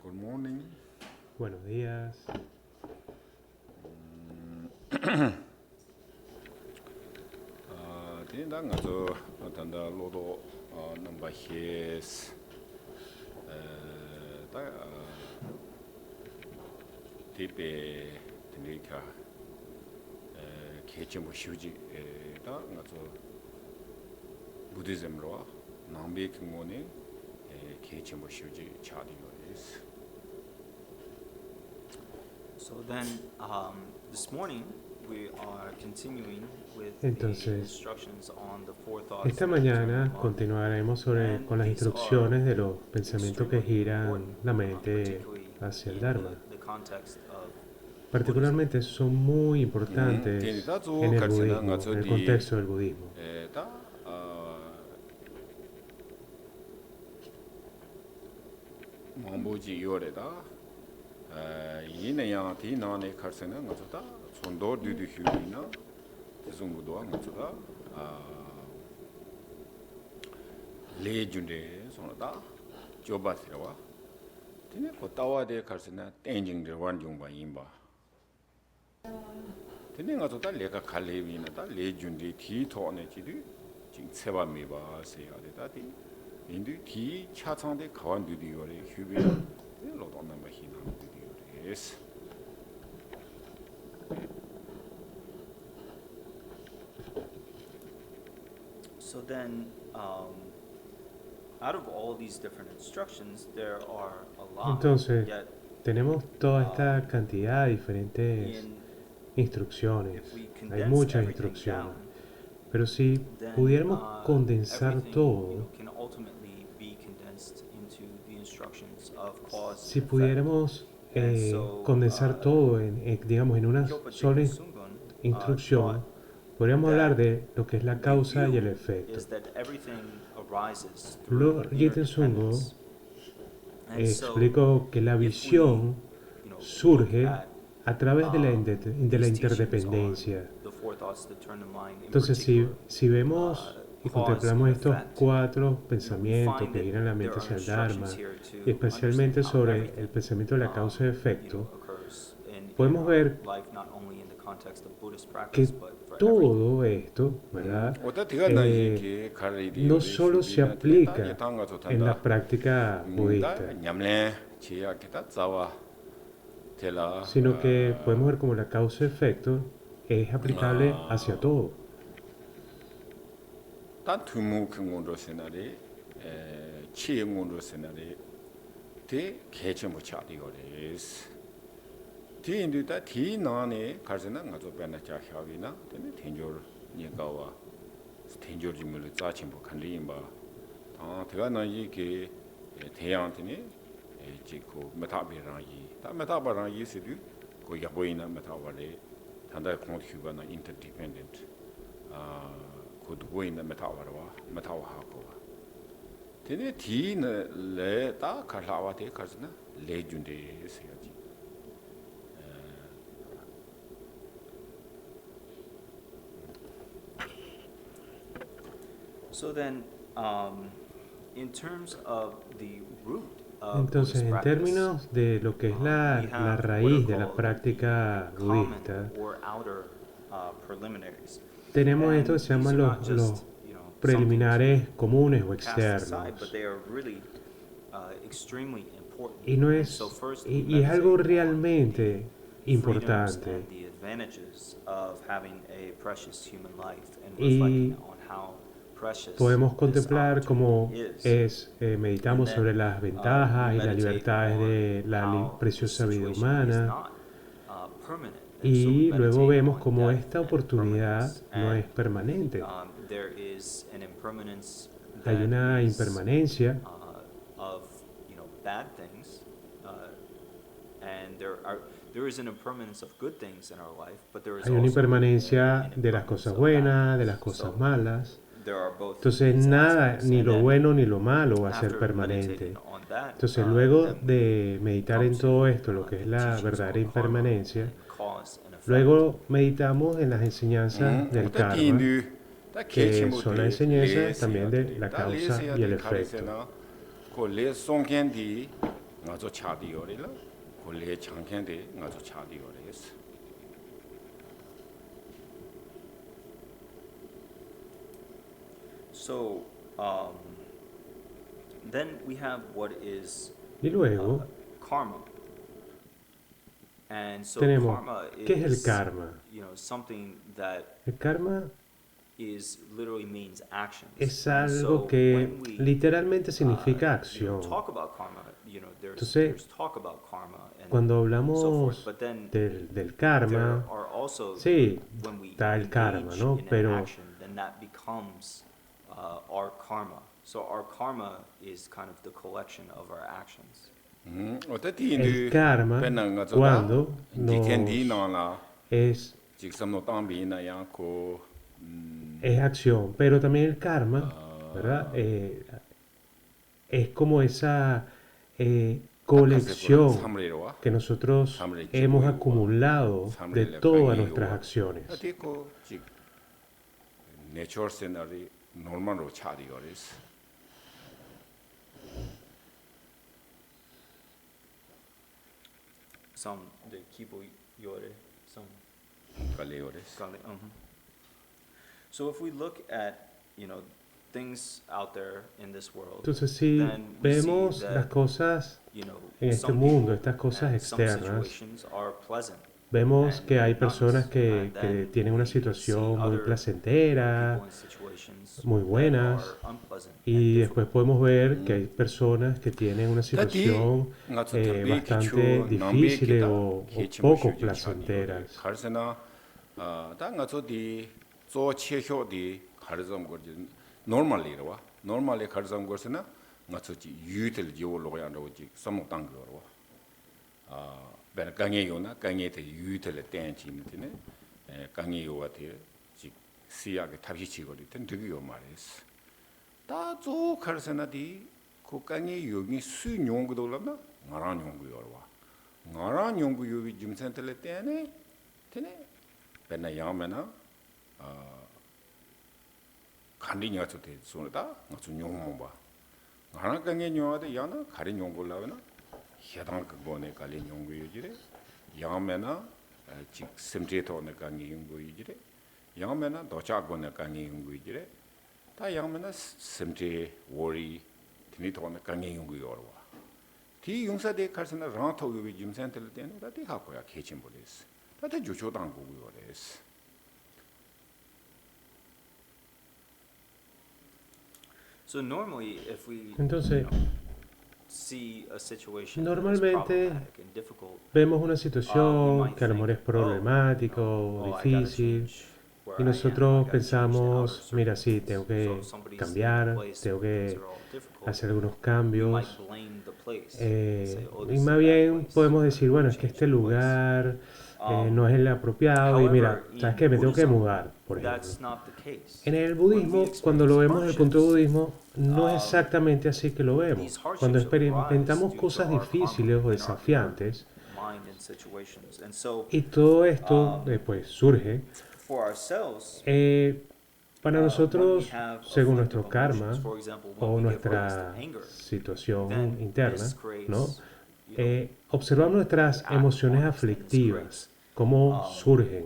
Good morning. Buenos días. Tinda nga zo tanda lodo namba hes ta tipe tindika kechimbo shuji ta nga zo Buddhism ro nambe kingone kechimbo shuji chadi yoris. So then, this morning we are continuing with Entonces, the instructions on the four thoughts. Esta that determine mañana the mind. continuaremos con las instrucciones de los pensamientos que giran la mente hacia el Dharma. The context of Particularmente son muy importantes en el budismo, en el contexto del budismo. mambuji yoreda yine ya ti nane karsena ngata sondor dudu hyuna tezumudo ngata lejunde sonada jobasewa tine ko tawade karsena tenjingde wanjungba imba tine ngata leka kalebina da lejunde ti tone jidu jing seba meba se adeta ti 인도 기 차창대 가완들이 요래 휴비 로도는 뭐 희망들이 요래스 So then, out of all these different instructions, there are a lot. Entonces, Yet, tenemos toda esta cantidad de diferentes instrucciones. if we Hay condense muchas everything instrucciones. down, Pero si then, pudiéramos condensar everything, todo, can ultimately be condensed into the instructions of cause si and effect. pudiéramos And so, condensar todo digamos, en una Kyopa sola Jigme Sungun, instrucción, podríamos hablar de lo que es la causa y el efecto. is that everything arises through Luego, Jiten Sungo interdependence. And so, explicó que la if we, visión look surge at, a través de la these teachings interdependencia. on the four thoughts that turn the mind in Entonces, particular, si vemos y cause contemplamos and estos effect, cuatro we pensamientos find que that giran la there mente are hacia el Dharma, instructions here to y especialmente understand how sobre everything, el pensamiento de la causa y efecto, occurs in podemos our ver life, not only in the context of Buddhist que practice, but for everything. todo esto, ¿verdad? No solo se aplica en la práctica budista, sino que podemos ver como la causa y efecto es aplicable hacia todo. Ti indu ta ti nane karsena nga zo pena cha hyawina tene tenjor nyekawa tenjor jimul za chimbo khandi imba ta tega na yi ke teyang tene ji ko meta be rang yi ta meta ba rang yi sidu ko yaboina meta ba le tanda kong hyuba na interdependent ko duboina meta ba wa meta wa ha ko tene ti ne le ta karlawa te karsena le junde se So then, in terms of the root of Entonces, Buddhist en practice, términos de lo que es we la have what are raíz de la called práctica the common budista, or outer preliminaries. tenemos esto que And se these llaman are not los just, you know, something preliminares to comunes o cast aside, but externos. they are really extremely important. Y, no And es, so first y, we y es algo meditate on realmente the freedoms importante. and the advantages of having a precious human life and Y reflecting on how precious podemos this contemplar cómo opportunity is. meditamos And sobre then, las we ventajas y las meditate libertades de on la how this preciosa vida situation is humana. not permanent. And so we Y luego meditate vemos on cómo death esta and oportunidad impermanence. no es And permanente. there is an impermanence Hay that una is impermanencia of, you know, bad things, and there is an impermanence of good things in our life, but there is Hay una also impermanencia an de las impermanence cosas of buenas, bad de las things. cosas So malas. there are both Entonces these nada, aspects. ni And lo then bueno ni lo malo va a ser after permanente. meditating on that, Entonces luego then we de meditar come en to todo esto, lo que the es la teachings verdadera on karma impermanencia, and cause and effect. luego meditamos en las enseñanzas del 다 karma, 디인도 다 que 개침도 son las enseñanzas también de la 다 causa 레세야 y el 돼 efecto. 가르세나 고레 송견디 가서 차디요리라 고레 장견디 가서 차디요리스 So, then we have what is Y luego karma. And so tenemos, karma ¿qué es el is, karma? you know, something that El karma is literally means actions. es And algo so que when we, literalmente significa you know, acción. talk about karma, you know, Entonces, there's talk about karma and Cuando so hablamos forth, but then del there karma, are also, sí, when we está el karma, engage ¿no? in an Pero action, then that becomes our karma. So our karma is kind of the collection of our actions. 어때 el 디인도 karma, 배는 가서 cuando 디켄디 nos 나나 es 직섬노 땅비나 양고 acción, pero también el karma, ¿verdad? Es como esa colección 삼레로와 que nosotros 삼레 hemos 기고요. acumulado de 삼레를 todas 강의요. nuestras acciones. 어디고 직 내추럴 시너리 노멀로 차리거리스 Some the kibo yore, some 갈레오리스 gale. So if we look at, you know, things out there in this world, Entonces, si then we see vemos that, las cosas you know, en este some mundo, people estas cosas and some externas, situations are pleasant. vemos and que hay nice, personas que and then tienen una we see situación muy other placentera, people in situations muy that buenas, are unpleasant and y difficult. después podemos ver que hay personas que tienen una situación bastante difícil o poco placenteras. 가르세나 다 가서디 조 체효디 가르점 거지 노멀리로와 노멀리 가르점 거스나 가서지 유틸 지올로야 로지 섬땅 거로 아 베나 강해요나 강해테 유틸 땡치미티네 강해요와티 지 시야게 탑시치 거리든 되게요 말이스 다조 가르세나디 그 강해 요기 수용고도라나 나란 용고요와 나란 용고요기 짐센텔레 때네 테네 베나 야메나 간디냐 저때 손에다 무슨 용모 봐 하나 강에 녀와데 야나 가린 용볼라나 해당 그거네 갈린 용고 유지래 야메나 직 심제토네 강에 용고 유지래 야메나 도착고네 강에 용고 유지래 다 야메나 심제 워리 드니토네 강에 용고 요러와 디 용사데 칼스나 랑토 요비 짐센텔 때네 다디 하고야 개침 보레스 다들 조조당 보고 요레스 So normally, if we Entonces, see a situation that is normalmente problematic and difficult, vemos una we situación might que a lo mejor es think, problemático oh, o I gotta difícil, change where y I am, I nosotros gotta change the pensamos, outer mira, sí, circumstances. tengo So que if somebody's in cambiar, a place tengo where que things are all difficult, hacer algunos we cambios, might blame the place and say, oh, y this is a más bad bien place, podemos I decir, gotta bueno, es que change este the place. lugar no es el apropiado, y mira, However, ¿sabes in qué? Me tengo que Buddhism, mudar, por ejemplo. that's not the case. En el When we budismo, cuando lo vemos desde el punto de experience budismo, no es exactamente así que lo these vemos. hardships Cuando arise experimentamos due to cosas our difíciles karma o and our desafiantes, mind and situations. And so, y todo esto pues surge, for ourselves, Para when we nosotros, have según afflictive nuestro karma emotions, for example, when o we give rise to nuestra anger, situación then interna, this ¿no? creates, you know, Observar when nuestras we act emociones upon these things, aflictivas, creates cómo surgen,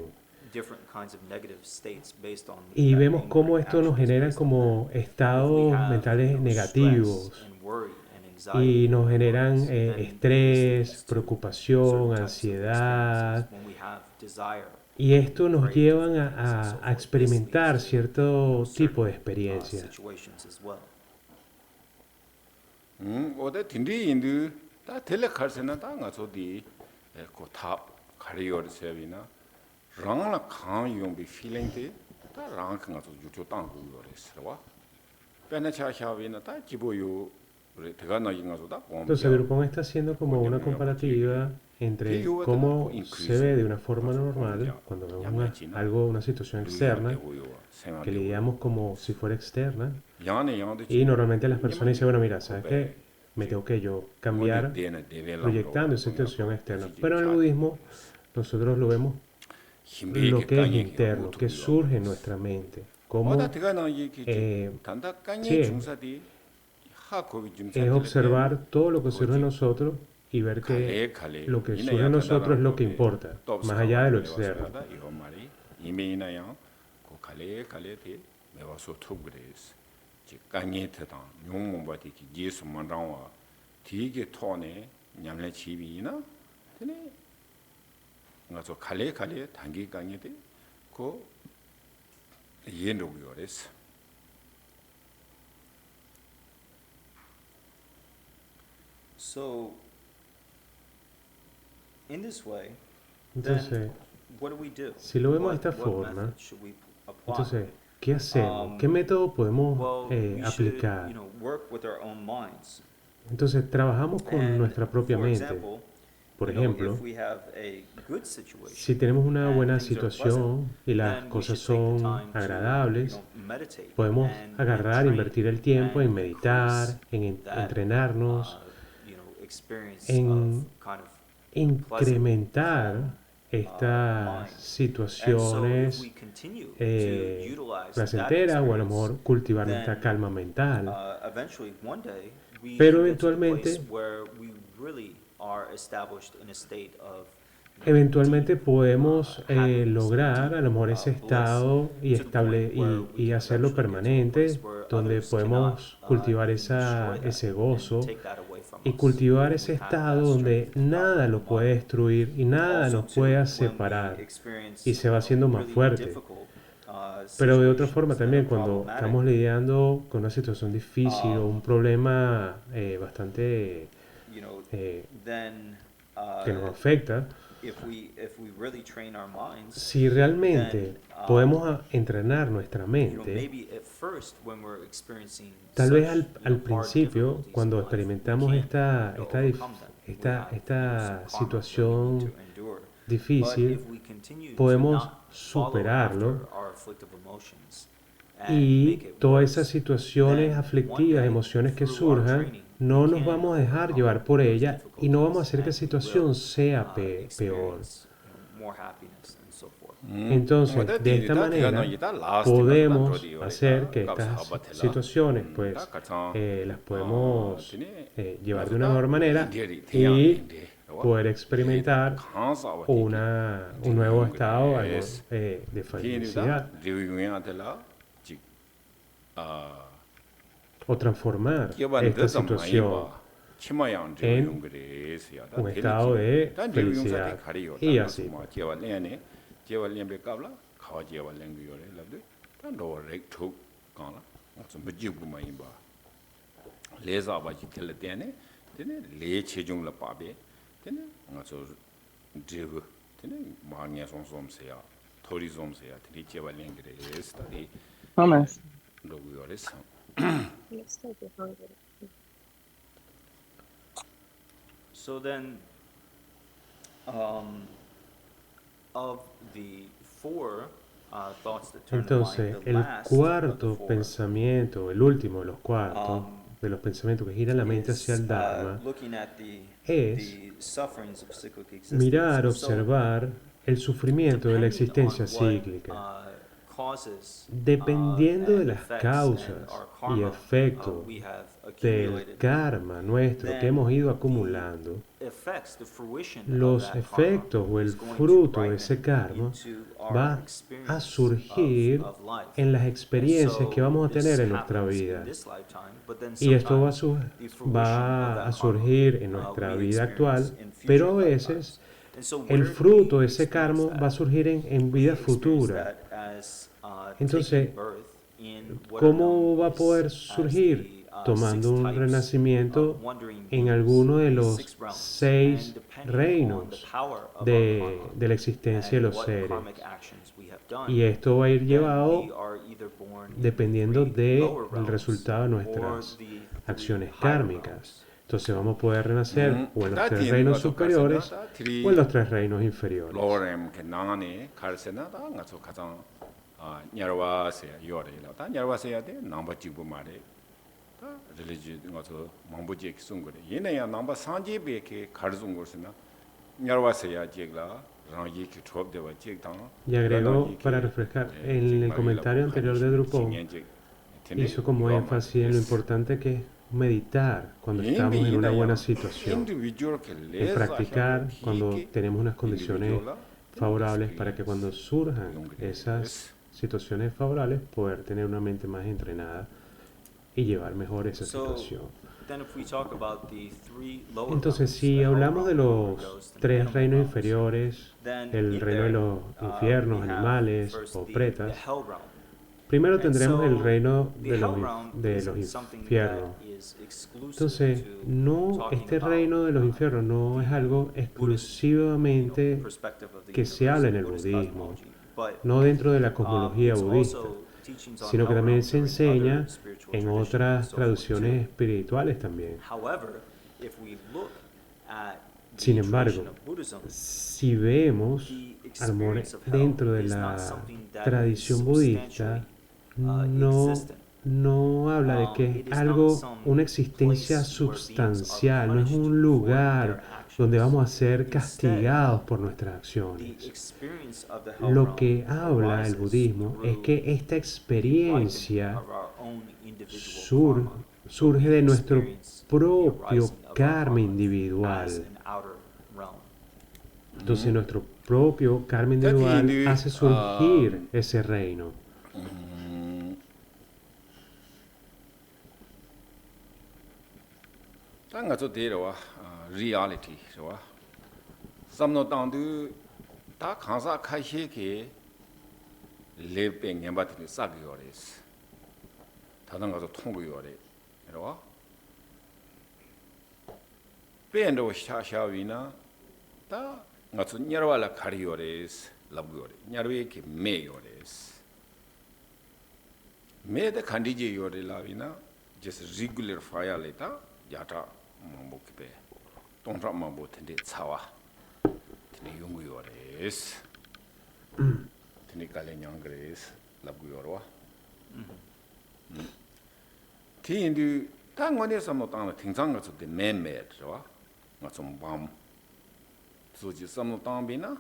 different kinds of negative states based on y that vemos anger cómo and esto nos actions genera based on that. como If we estados have, mentales stress negativos and worry and y anxiety nos in our generan minds, then this estrés, leads to preocupación, certain types of experiences. ansiedad, When we have desire, y esto nos crave lleva things and so a forth, this leads experimentar to, cierto tipo de certain experiencia. situations as well. 어데 딘디 인도 다 텔레 카르세나 다 가서디 고탑 가리어르 세비나 랑라 강 용비 필링데 다 랑크 가서 유조 땅고 요레스와 베나차 샤비나 다 기보요 우리 대가나 인가서다 Entonces, Groupon está haciendo como una comparativa entre cómo se ve de una forma normal cuando vemos una situación externa, que lidiamos como si fuera externa, y normalmente las personas dicen, bueno, mira, ¿sabes qué? Me tengo que yo cambiar proyectando esa situación externa. Pero en el budismo nosotros lo vemos lo que es interno, que surge en nuestra mente, cómo es observar todo lo que surge en nosotros y ver que lo que surge en nosotros es lo que importa, más allá de lo externo. So, in this way, Entonces, then what do we do? si lo vemos de esta What forma, method should we apply? entonces, ¿qué hacemos? ¿Qué método podemos Well, we should, aplicar? work with our own minds. Entonces, trabajamos con And, nuestra propia for mente. example, Por if ejemplo, we have a good situation, si tenemos una and buena things are situación y las then we cosas should take the son time to, agradables, meditate podemos and agarrar, train invertir el tiempo en and meditar, increase en that, entrenarnos, experience en of kind of incrementar estas mind. And so if situaciones we continue to utilize that placenteras o a lo experience, mejor cultivar nuestra then, calma mental. eventually one day we Pero get to the eventualmente- place where we really are established in a state of Eventualmente podemos lograr a lo mejor ese estado y hacerlo permanente, donde podemos cultivar ese gozo y cultivar ese estado donde nada lo puede destruir y nada nos pueda separar y se va haciendo más fuerte. Pero de otra forma también, cuando estamos lidiando con una situación difícil o un problema bastante que nos afecta, si realmente podemos entrenar nuestra mente, tal vez al principio, cuando experimentamos esta situación difícil, podemos superarlo y todas esas situaciones aflictivas, emociones que surjan, no nos vamos a dejar llevar por ella y no vamos a hacer que la situación sea peor. Entonces, de esta manera, podemos hacer que estas situaciones, pues, las podemos llevar de una mejor manera y poder experimentar un nuevo estado de felicidad o transformar esta situación en un estado de felicidad y así. Thomas. So then, of the four thoughts that turn the mind, Entonces, the el last of the cuarto four pensamiento, el último de los cuartos, de los pensamientos que giran la mente hacia el Dharma, looking at es the sufferings of cyclic existence. mirar, So, observar el sufrimiento de la depending on existencia what, cíclica. causes, dependiendo de and las effects causas and our y karma efectos we have del accumulated karma nuestro que then hemos ido the acumulando, effects, the fruition of los that karma efectos o el is going to fruto de ripen ese karma into our va a experience surgir of life. en las And experiencias que so vamos a this tener en nuestra happens in vida. this lifetime, but then Y esto sometimes the fruition of va a that surgir en karma nuestra we vida experience actual, in future pero a lifetimes. veces And so el where do fruto we de ese experience karma va a that? surgir en We vida experience futura. that as Entonces, taking birth in what are ¿cómo known va a poder as surgir? the Tomando six un types renacimiento of wandering en beings, alguno de these los six realms. 6 And depending on the reinos power of our de karma la existencia de and los what seres. karmic actions we have done, Y esto va a ir then llevado we are either born in the dependiendo three lower del realms resultado de or nuestras the three acciones higher kármicas. realms. Entonces vamos a poder renacer o en los Da 3 tin reinos nga zo superiores karsana, da o three en los 3 reinos inferiores. lorem ke nangane karsana da nga zo kazang nyarwa se yore la da nyarwa se ya de namba jibu mare da religion nga zo mambu je ki sungure yene ya namba sanje be ke karzung gorsina nyarwa se ya jegla rangi ki trop de wa jeg tang Y agregó, para refrescar, en el comentario anterior de Drupal hizo como énfasis en lo importante que es meditar cuando estamos en una buena situación, en practicar cuando tenemos unas condiciones favorables para que cuando surjan esas situaciones favorables poder tener una mente más entrenada y llevar mejor esa situación. Then if we talk about the three lower Entonces, realms, si the hell hablamos de realm, where los goes the 3 animal reinos realms, inferiores, then el in reino de there, los infiernos, we have animales first o the pretas, hell realm. primero And tendremos el so reino the de hell los, realm de isn't los something infiernos. that is exclusive Entonces, to no, talking este about, reino de los infiernos no es algo exclusivamente perspective of the que se universe, habla en el Buddhist budismo, cosmology, but no dentro de la cosmología it's budista, also teachings on sino que hell también realms se are in enseña other spiritual en traditions and otras so forth, traducciones too. espirituales también. However, if we look at Sin the embargo, tradition of Buddhism, si vemos the a lo mejor experience of hell dentro de is la not something that is tradición budista, no, existent. no habla de que It es is algo, not some una existencia place where beings are substancial, no es punished un for lugar their actions. donde vamos a ser Instead, castigados por nuestras The acciones. experience of the hell Lo realm que habla el arises budismo es through que esta the experiencia ripening of our own individual karma. surge de nuestro Experience the propio arising of our karma karma as individual. an outer realm. Entonces nuestro propio karma individual hace surgir ese reino. 다 nga zo de ro reality so wa samno tang du ta khansa khai she ke le pe ngem ba ti sa ge yo res ta nga zo thong ge yo re ro pe ndo sha sha wi na ta nga zo nyar wa la khari yo res lab ge yo re nyar we ke me yo res me de khandi je yo re la wi na just regular fire le ta yata mambo kipe tongra mambo tende tsawa tene yungu yores tene kale nyangres labgu yorwa ti indu ta ngone samno tang tingzang ga de meme zwa nga som bam suji samno tang bina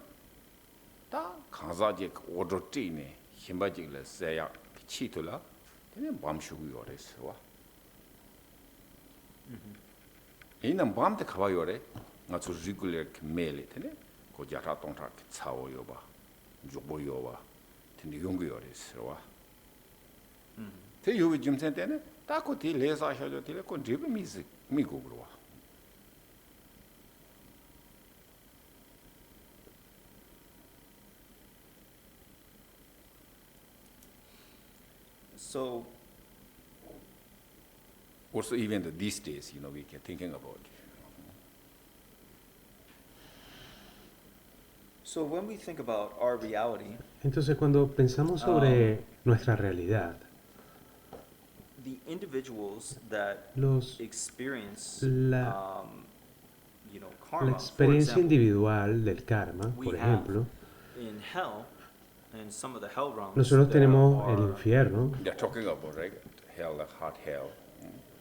ta khaza je order ti ne himba ji le seya chi to la tene bam shugu yores wa 이는 밤때 가봐요래. 나저 리굴레 메일이 되네. 고 자타 동타 차오요 봐. 죽보요 봐. 근데 용거요래서 와. 대 요기 좀 센데네. 딱고 뒤 레사셔도 뒤에 건 리브 미스 미국으로 와. So Also, even these days, we can thinking about it. So when we think about our reality, Entonces cuando pensamos sobre nuestra realidad, the individuals that los, experience, la, karma, la for experiencia example, individual del karma, we por have ejemplo, in hell, in some of the hell realms, nosotros there tenemos el are- infierno. They're talking about hell, the hot hell.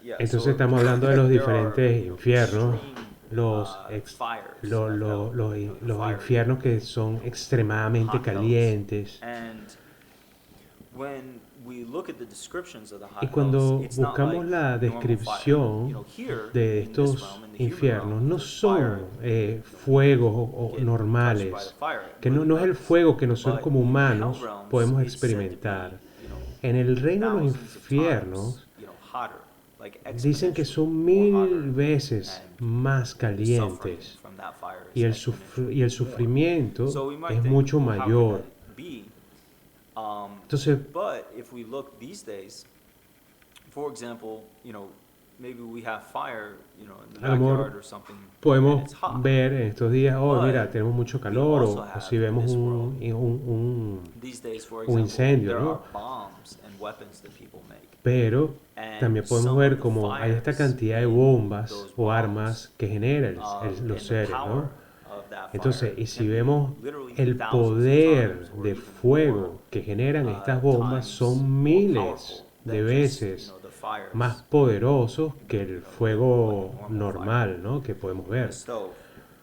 yeah, Entonces so estamos hablando de los there are, diferentes infiernos, extreme, los, fires lo- of lo- hell, los, the los fiery infiernos que son extremadamente hot hells. calientes. And when we look at the descriptions of the Y hot cuando hells, it's not buscamos like la normal fire. descripción You know, here de in this estos realm, in the human infiernos, realm, no the son fire, fuegos get touched by the normales, fire, que really no es el does. fuego que nosotros But como in the hell humanos realms, podemos it's said to be, experimentar. you know, En el reino de los thousands of times, infiernos you know, hotter, like dicen que exponentially son more 1000 hotter, veces and más the suffering calientes from that fire y is y el exponentially more. sufrimiento So we might es think, mucho well, how could mayor. that be? Entonces, But if we look these days, for example, you know, maybe we have fire, you know, in the a lo mejor backyard or something, and podemos it's hot. ver en estos días, oh, mira, But tenemos mucho we calor, also o have si in vemos this world, these days, for un example, incendio, there ¿no? are bombs and weapons that people make. Pero And también podemos some ver of the como hay esta fires cantidad de in bombas those o bombs, armas que generan and los the seres, power ¿no? of that Entonces, fire y si can be vemos literally el thousands of poder times or de even more, fuego que generan estas bombas, times son more miles powerful de than just, you veces know, the fires más poderosos que el you know, fuego like a normal normal, ¿no? Que podemos in a ver, stove.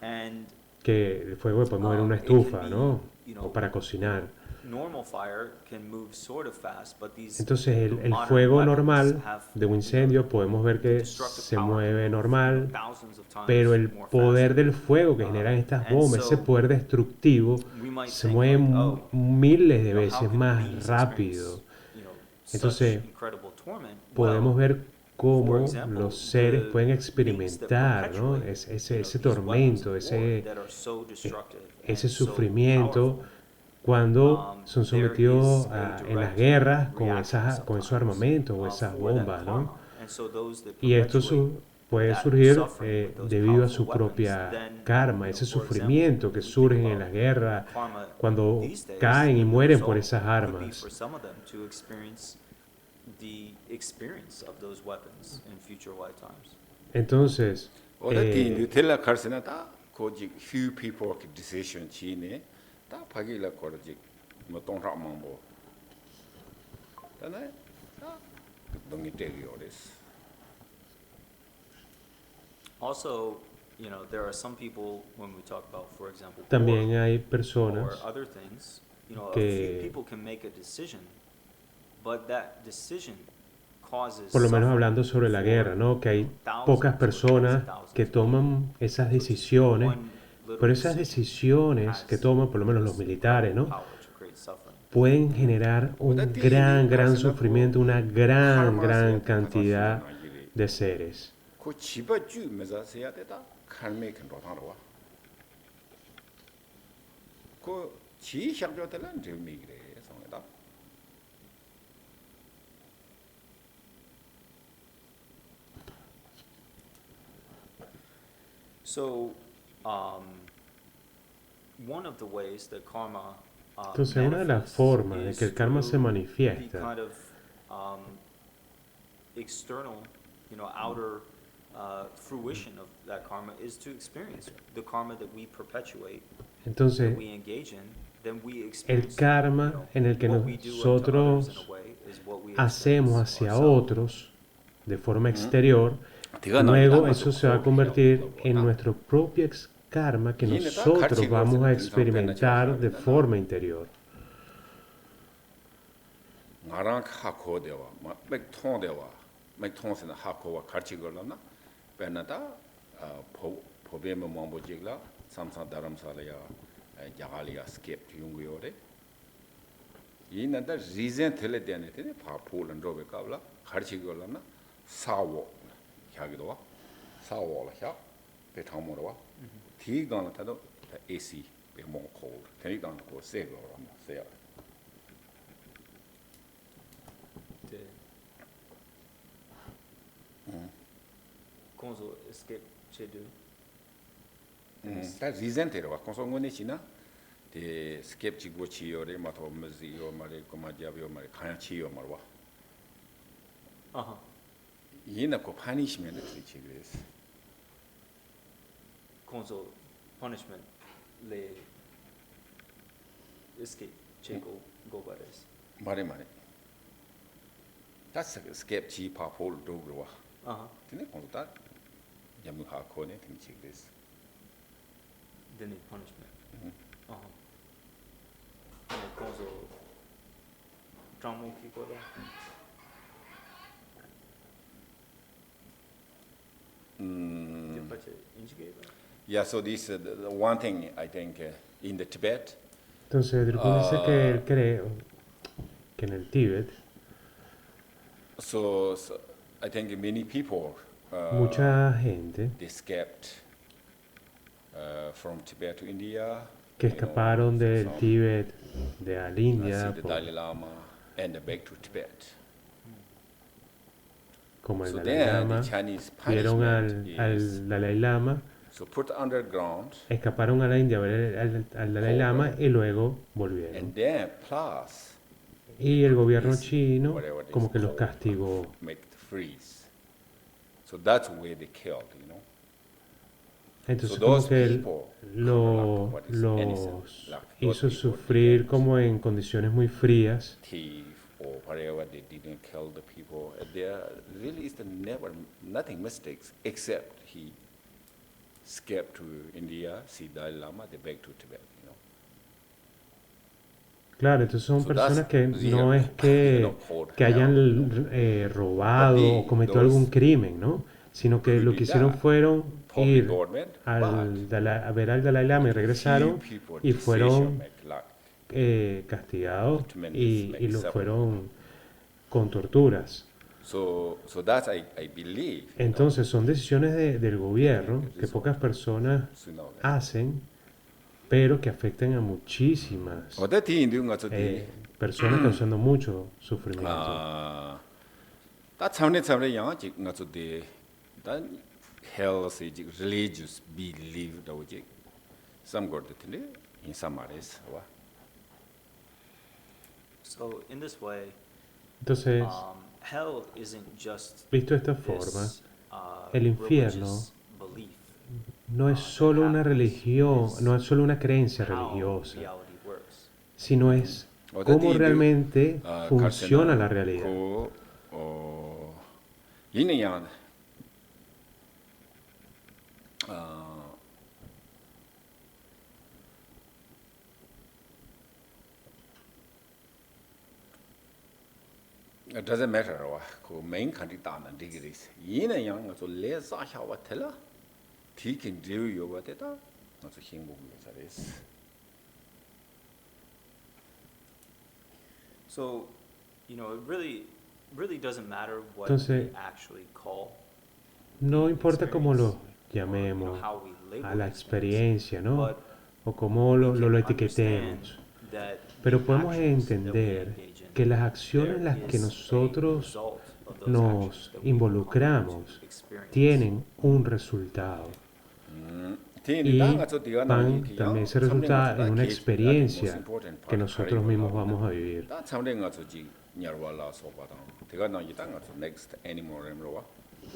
And que el fuego que podemos ver en una it can estufa, be, ¿no? you O know, para cocinar. normal fire can move sort of fast, but these Entonces el modern fuego weapons normal have, de un you know, incendio podemos ver the que destructive se power can mueve move, you know, normal, thousands of times pero el more poder faster. del fuego que generan estas And bombas, ese so poder destructivo, we might se think mueve like, oh, miles de you know, how veces can más these rápido. experience, you know, such Entonces incredible torment? podemos Well, ver for cómo example, los seres the pueden things that experimentar, ¿no? perpetuate, Ese, you ese, know, ese these weapons tormento, of war that are so destructive ese and so sufrimiento powerful, cuando son there sometidos is a en las direct guerras reaction con esos sometimes armamentos o esas for that bombas, ¿no? karma. And so those that Y esto perpetuate puede that surgir suffering with those debido a powerful su weapons, propia then, karma, you ese know, for sufrimiento example, que if we think surgen en about las guerras karma cuando these days, caen y then the mueren por result esas could be armas. for some of them to experience the experience of those weapons in future lifetimes. Entonces, 오다 디 뉴텔라 카르스나 다 고지 few people decision 치네 다 파기라 거지 뭐 동사망보 다네 다 동이 되기 어레스 Also, you know, there are some people when we talk about, for example, también hay or personas other things, you know, a que- few people can make a decision, but that decision causes por lo menos suffering hablando sobre la for, guerra, ¿no? Que hay thousands pocas or personas thousands que of people. toman esas So just decisiones, one little pero esas decision decisiones que has toman, por lo menos los this militares, incredible ¿no? power to create suffering. Pueden generar un gran sufrimiento, una gran cantidad de seres. 그 집어 주 메자세야 되다 칼메 컨트롤하러 그 지향조들은 재미그래 성에다 So, one of the ways that karma Entonces, una de las manifests formas de is que el karma se through the manifiesta kind of external, you know, outer fruition of that karma is to experience the karma that we perpetuate, that Entonces, we engage in, then we el experience, karma you know, en el que what we do unto others in nosotros a way is what we hacemos experience hacia ourselves. otros de forma exterior, 네가 luego 나랑 eso se va a convertir en nuestro propio karma que nosotros vamos a experimentar de forma interior. 나랑 하코데와 맥통데와 맥통스나 하코와 같이 걸었나 베나다 포베메 몽보직라 삼사 다람살이야 야갈이야 스케프 용고요레 이난다 리젠 텔레데네 테네 파폴은 로베카블라 같이 걸었나 사워 향기도와 사워라 향 베타모로와 디간은 타도 AC 베몽콜 테니간 고 세고라 세야 Konzo escape chedu. 다 리젠테로 konsolgo네시나 데 스케프치고 치요레 마토 무지요 마레 코마디아비오 마레 카야치요 마르와 아하. 이나코 파니시면데 치그레스 Konzo punishment le escape chego gobares. 마레 마레 다스 스케프치 파폴 도그와 아하. 티네 konsol다 야무하 코네 팅 치그레스 Then it punishment. Uh-huh. Yeah, Konzo 정목이거든. 이제 같이 인식해봐. Yeah, so this the one thing I think in the Tibet, Entonces, Drupal dice que él cree que en el Tíbet so I think many people mucha gente they escaped from Tibet to India. que you know, escaparon del from, Tíbet de la see India, the Dalai Lama and back to Tibet. como el So Dalai then Lama, the Chinese vieron punishment is al Dalai Lama, so put underground escaparon a la India a ver al Dalai Lama y luego volvieron. and then plus Y el gobierno is chino whatever it como is que los called, castigó. make it freeze. So that's where they killed, you know. Entonces So como those que él people lo- what is los innocent, like those hizo people sufrir didn't como en condiciones muy frías. thief or whatever, they didn't kill the people. There really is nothing mistakes except he escaped to India, see Dalai Lama, they back to Tibet, you know. Claro, entonces son So personas that's que real, no es called que hell, you hayan know. robado o cometido algún crimen, ¿no? Sino que lo que hicieron fueron Public ir government, a ver al Dalai Lama y regresaron y fueron castigados y lo fueron con torturas. So that's I believe. Entonces son decisiones del gobierno que pocas personas You know, hacen, pero que afectan a muchísimas personas causando mucho sufrimiento. 다 참내 영화 지 ngazude 다 health religious belief doji some got the in some areas wa. So in this way, Entonces, hell isn't just visto de esta forma, this, el infierno religious belief, no es solo una religión, no es solo una creencia how religiosa, reality works. sino es cómo realmente funciona la realidad. 이는 it doesn't matter wa ko main country ta na degrees yine yang so le sa sha wa thela thikin dew yo wa te ta so hingbo yo sa des. So, you know, it really doesn't matter what Entonces, we actually call No the importa cómo lo experience, or, you know, llamemos how we label a la these things, experiencia, ¿no? but O cómo we lo can etiquetemos. understand that Pero the podemos actions that we entender engage in, que las acciones en las there que is a nosotros result of those nos actions that we involucramos come to experience. tienen un resultado. Y van también se resulta en una experiencia que nosotros mismos vamos a vivir.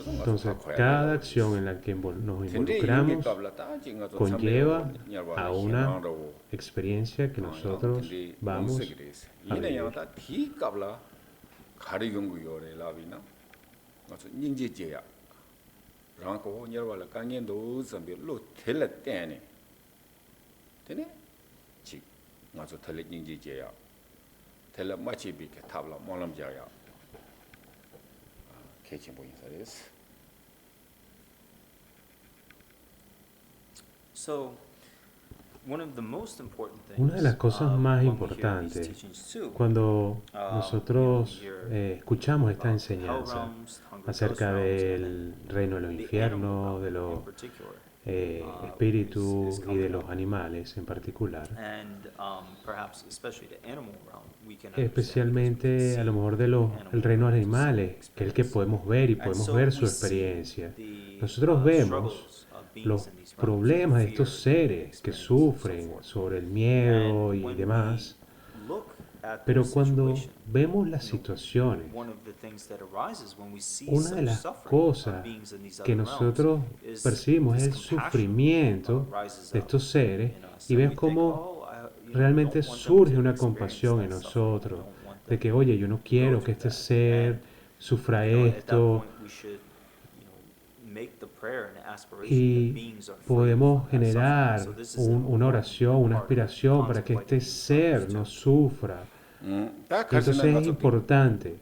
Entonces, cada acción en la que nos involucramos conlleva a una experiencia que nosotros vamos a vivir. rāngkō nyarwāla kāngiān dō sāmbio lō tēla tēne tēne chīk ngā sō tēla nyingjī jēyā tēla māchī bī kē tāpla mōlam jāyā kēchīn bōyīn sā rēs. So, one of the most important things, Una de las cosas más when we hear these importantes teachings too, cuando nosotros escuchamos esta hell enseñanza realms, hungry acerca ghost realms, del and reino de los then the infiernos, animal de realm los in particular. espíritus is y de coming los up. animales en particular. And perhaps especially the animal realm, we can understand Especialmente because we a lo can mejor de el reino de los animales, que es el que podemos ver y podemos ver su experiencia. Nosotros vemos los problemas de estos seres que sufren sobre el miedo y demás, pero cuando vemos las situaciones, una de las cosas que nosotros percibimos es el sufrimiento de estos seres y vemos cómo realmente surge una compasión en nosotros, de que, oye, yo no quiero que este ser sufra esto, y podemos generar una oración, una aspiración para que este ser no sufra 다 Entonces 가르치는 es 것도 importante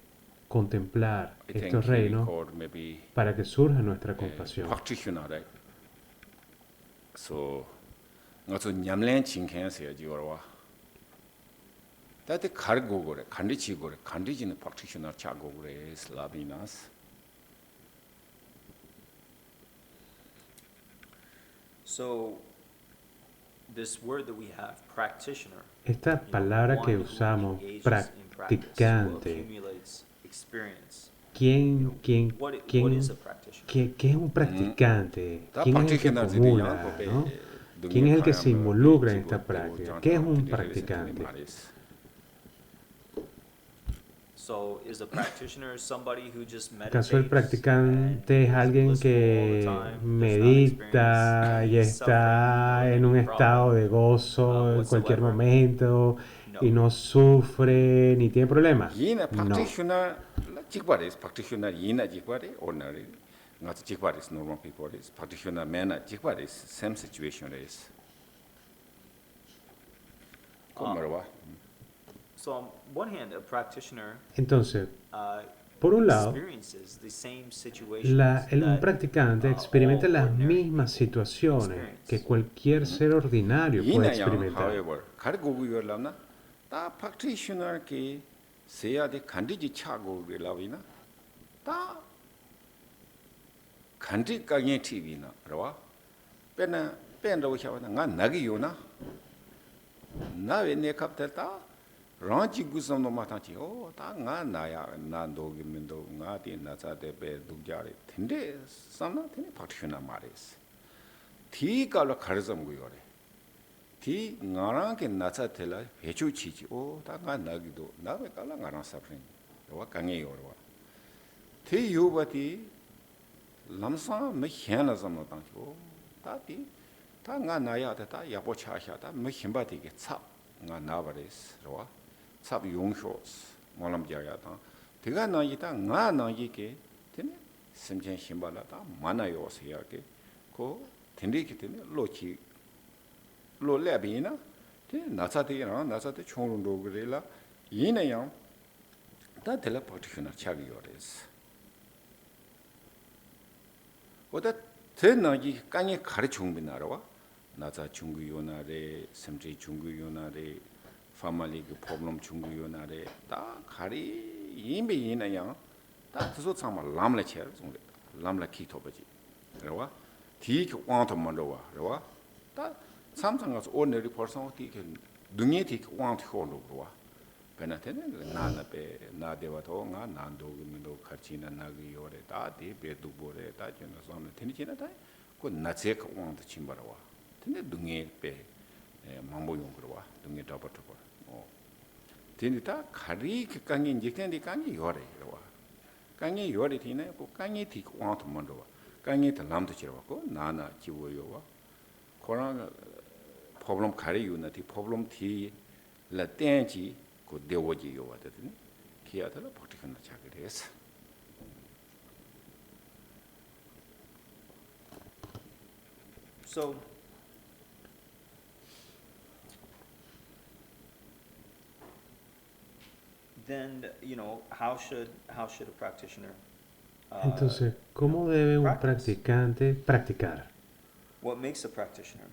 contemplar I think estos he reinos called maybe para que surja nuestra compasión. practitioner, right? So, ngotso nyamlen chinkense jiwarwa. 다때 가르고 그래, 간디치고 그래, 간디지는 practitioner 차고 그래, 슬라비나스. So, this word that we have, practitioner, Esta palabra que usamos, practicante, ¿quién, quién, what quién, is a practitioner? qué es un practicante? 다 ¿Quién es el que practitioner acumula, ¿no? ¿Quién es el que se involucra en esta práctica? ¿Qué es un practicante? So, is a practitioner somebody who just ¿Acaso el meditates practicante es and is alguien blissful all the que time, does not medita y experience está suffering or en un any estado problem, de gozo en cualquier whatsoever? momento y No. no sufre ni tiene problemas? 이나 No. practitioner 직발이스 practitioner 이나 직발이 ordinary ngats 직발이스 normal people is practitioner man 직발이스 same situation is como So, on one hand, a practitioner Entonces, uh, por un lado, experiences the same situations un that practicante experimenta all las ordinary mismas people situaciones que experience. cualquier ser ordinario puede 이나양 experimentar. however 가르고 요라나 다 practitioner 게 세야데 간디지 차고 relavina 다 간디 강에 TV나 그러와 빼나 뺀다고 샤와나 나 나기 요나 나왜 내 갑달다 랑지 구성도 마탄지 오다가 나야 난도기 민도 나디 나자데 베 독자리 텐데 삼나 텐데 파티나 마레스 티가로 가르점 거요래 티 나랑게 나자텔라 해주치지 오다가 나기도 나왜 깔라 나랑 사프린 와 강에 요러와 티 요바티 람사 매 현나 점도 당고 다티 다가 나야다 다 야보차샤다 매 힘바디게 차가 나바레스 로와 삽 용쇼스 몰람자야다 대가 나이다 나 나이게 되네 심전 힘발라다 만나요세야게 고 텐디게 되네 로치 로레비나 데 나사데랑 나사데 총론도 그래라 이내양 다 텔레포트나 차기요레스 오다 대나기 깡에 가르충비나라와 나자 중구요나레 심지 중구요나레 family 그 problem 중구요나레 다 가리 이미 이나양 다 그소 참마 람레 체 정도 람라 키토버지 그러와 디그 wanto 만도와 그러와 다 삼상가서 ordinary person 디그 능이 디그 wanto 호로 그러와 베나테네 나나베 나데와도 나 난도기 민도 같이나 나기 요레 다디 베두보레 다 저는 섬에 테니치나 다 그 나체크 wanto 침바라와 근데 능이 베 망보용 그러와 능이 더버터버 데니다 가리 그 강이 인젝션디 강이 요래 그러와 강이 요래 티네 그 강이 디 wanto 만도와 강이 더 남도 지러고 나나 지워요와 코로나 problem 가리 유나티 problem 티 라텐지 그 대워지 요와더니 기아들 버티는 자기를 했어. So, then, how should a practitioner Entonces, ¿cómo debe un practice? practicante practicar? What makes a practitioner?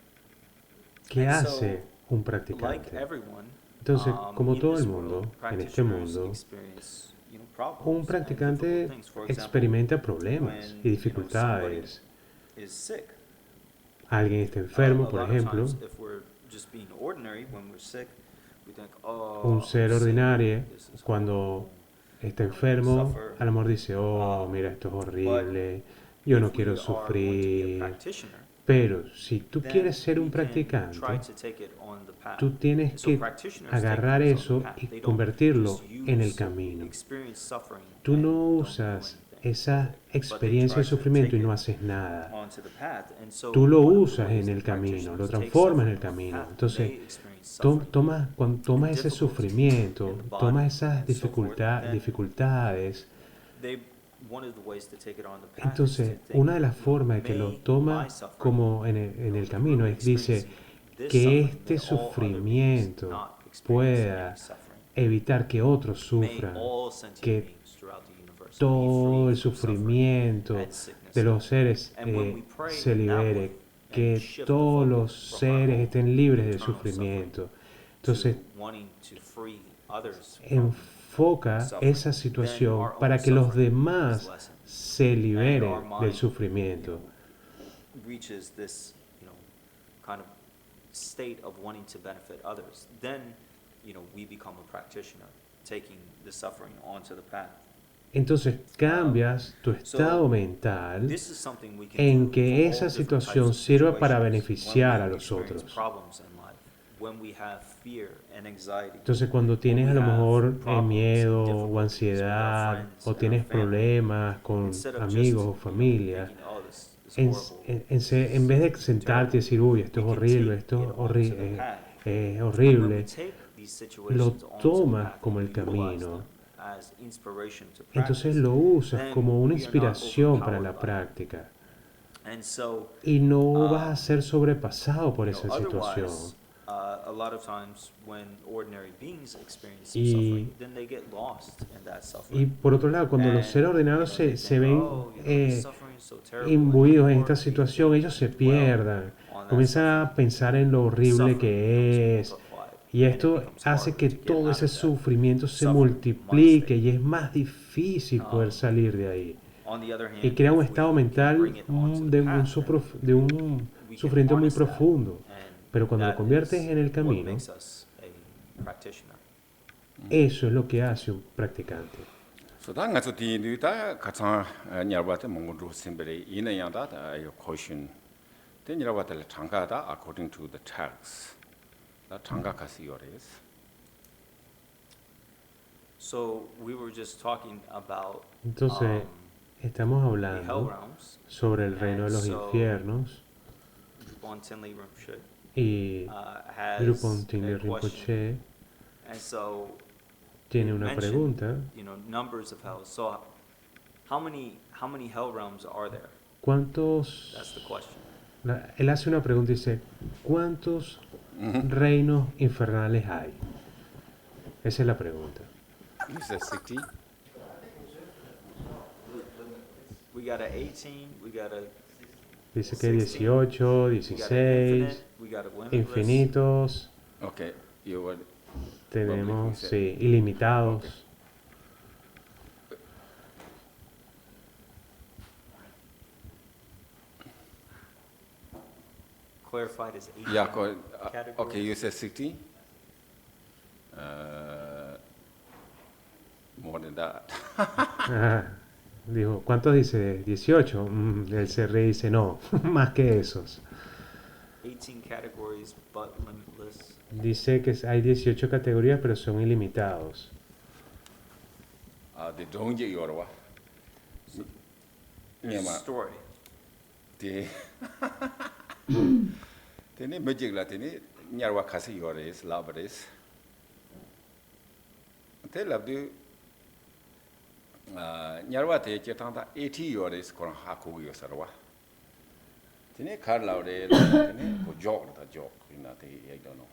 ¿Qué And hace un Like practicante? everyone, Entonces, como in todo this el mundo, world, en este practitioners mundo, experience, problems un and practicante difficult things. For example, experimenta problemas when, y dificultades. is sick. Alguien está enfermo, A por lot of ejemplo, times, if we're just being ordinary, when we're sick, we think, un ser I'm sick, ordinario, this is cuando horrible." está enfermo, a lo mejor dice, oh, mira, esto es horrible, yo no If we quiero are going to be a sufrir. practitioner, Pero si tú then quieres ser we un can practicante, try to take it on the path. tú tienes So que practitioners agarrar take things on eso the path. y They don't convertirlo just en el use camino. experience suffering Tú and no don't do usas anything esa with it, experiencia de but they try to sufrimiento y take no it haces nada. onto the path. And so Tú lo one of the usas ways en el that camino, practitioners lo take transformas en el suffering on the camino. path, Entonces, they experience suffering toma and ese difficulty sufrimiento, in the body toma esas and so forth, then dificultades. one of the ways to take it on the path is Entonces, to think, una de las formas de que lo "May toma my suffering, como en el camino es, dice, experiencing this que suffering, este may all other beings sufrimiento not experience pueda any suffering." evitar que otros May sufran, all sentient que beings throughout the universe be todo el free from suffering sufrimiento and sickness. de los seres And when we pray se in that libere, way and que shift the todos focus los from our seres own estén libres de internal suffering sufrimiento. Entonces, to wanting to free others from enfoca suffering, esa then situación our own para que los suffering is demás lessened. se liberen And our del mind, sufrimiento. reaches this, kind of state of wanting to benefit others, then, we become a practitioner, taking the suffering onto the path. Entonces cambias tu estado mental This is something we can en do que for all esa different situación types of sirva para situations. beneficiar When a we los experience otros. problems in life, when we have fear and anxiety, Entonces cuando tienes a when lo we have mejor problems and miedo o difficulties with our ansiedad friends o and tienes our family, problemas con instead of amigos o just, familia, thinking, oh, this is en, horrible, en vez de sentarte y decir, uy, esto es we can horrible, take esto it es onto the path. And when we horrible, take these lo situations onto the tomas path como and el we utilize camino. them as inspiration to Entonces practice, lo usas then como una we are not inspiración para la overpowered by it. práctica And so, y no vas a ser sobrepasado por you know, esa situación. otherwise, a lot of times when ordinary beings experience some Y- suffering, then they get lost in that Y suffering. por otro lado, cuando los And, seres ordenados they se think, ven "Oh, this suffering is so terrible," and imbuidos en the esta more we situación, ellos se dwell pierdan, on that comienzan a suffering, pensar en lo horrible suffering que becomes es. multiplied, Y and it esto becomes hace harder que to get todo out ese of that sufrimiento se suffering multiplique mind y es más difícil poder salir de ahí. On the other hand, Y crea un if we estado can mental bring it onto the de un, path, de un we can sufrimiento muy harness that, profundo. and Pero cuando lo that conviertes is en el what camino, makes us a practitioner. eso es lo que hace un practicante. So da nga zo di nu da ka chang nyarwa te mong ru simbere ina yang da yo caution. De nyarwa te changga da according to the text. Da changga ka si yores. So we were just talking about Entonces, estamos the hell hablando realms. sobre el reino de los And so, infiernos Bon Tinley Rinpoche y has Drupon Tinley a question. Rinpoche And so tiene he una mentioned, pregunta. numbers of hells. So how many hell realms are there? ¿Cuántos? That's the question. Él hace una pregunta y dice, ¿cuántos reinos infernales hay? Esa es la pregunta. You said 60? We got a 18, we got a Dice que 16, 18, we got a 16, infinite, we got a limitless. infinitos, Okay, you were tenemos, dice. sí, ilimitados. Clarified as 18 yeah, categories. okay, you said 60? More than that. Ajá. Dijo, ¿cuántos dice? 18. El CR dice, no, más que esos. 18 categories, but limitless. Dice que hay 18 categorías, pero son ilimitados. The dongje yorwa. There's a Nyama. story. De Tene magic la tene nyarwa khasi yores labres. Te labdu nyarwa te chetanda 80 yores koran haku yosarwa. Tene khar laude tene ko jog da jog ina te I don't know.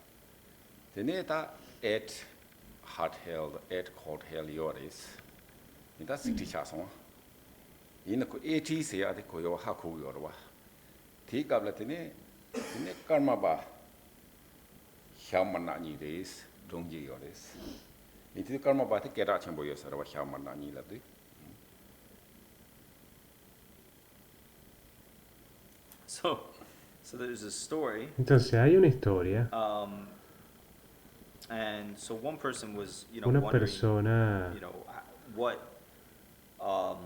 Tene ta 8 heart held 8 cold hell yores. Ita 60 chasong. Ina ko 80 se ade ko yo haku yorwa. Ti kabla tene karma ba hyamana ni des dongje yores. Iti karma ba te kera chambo yosarwa hyamana ni labdu. So there's a story, Entonces hay una historia. and so one person was, Una wondering, persona what, how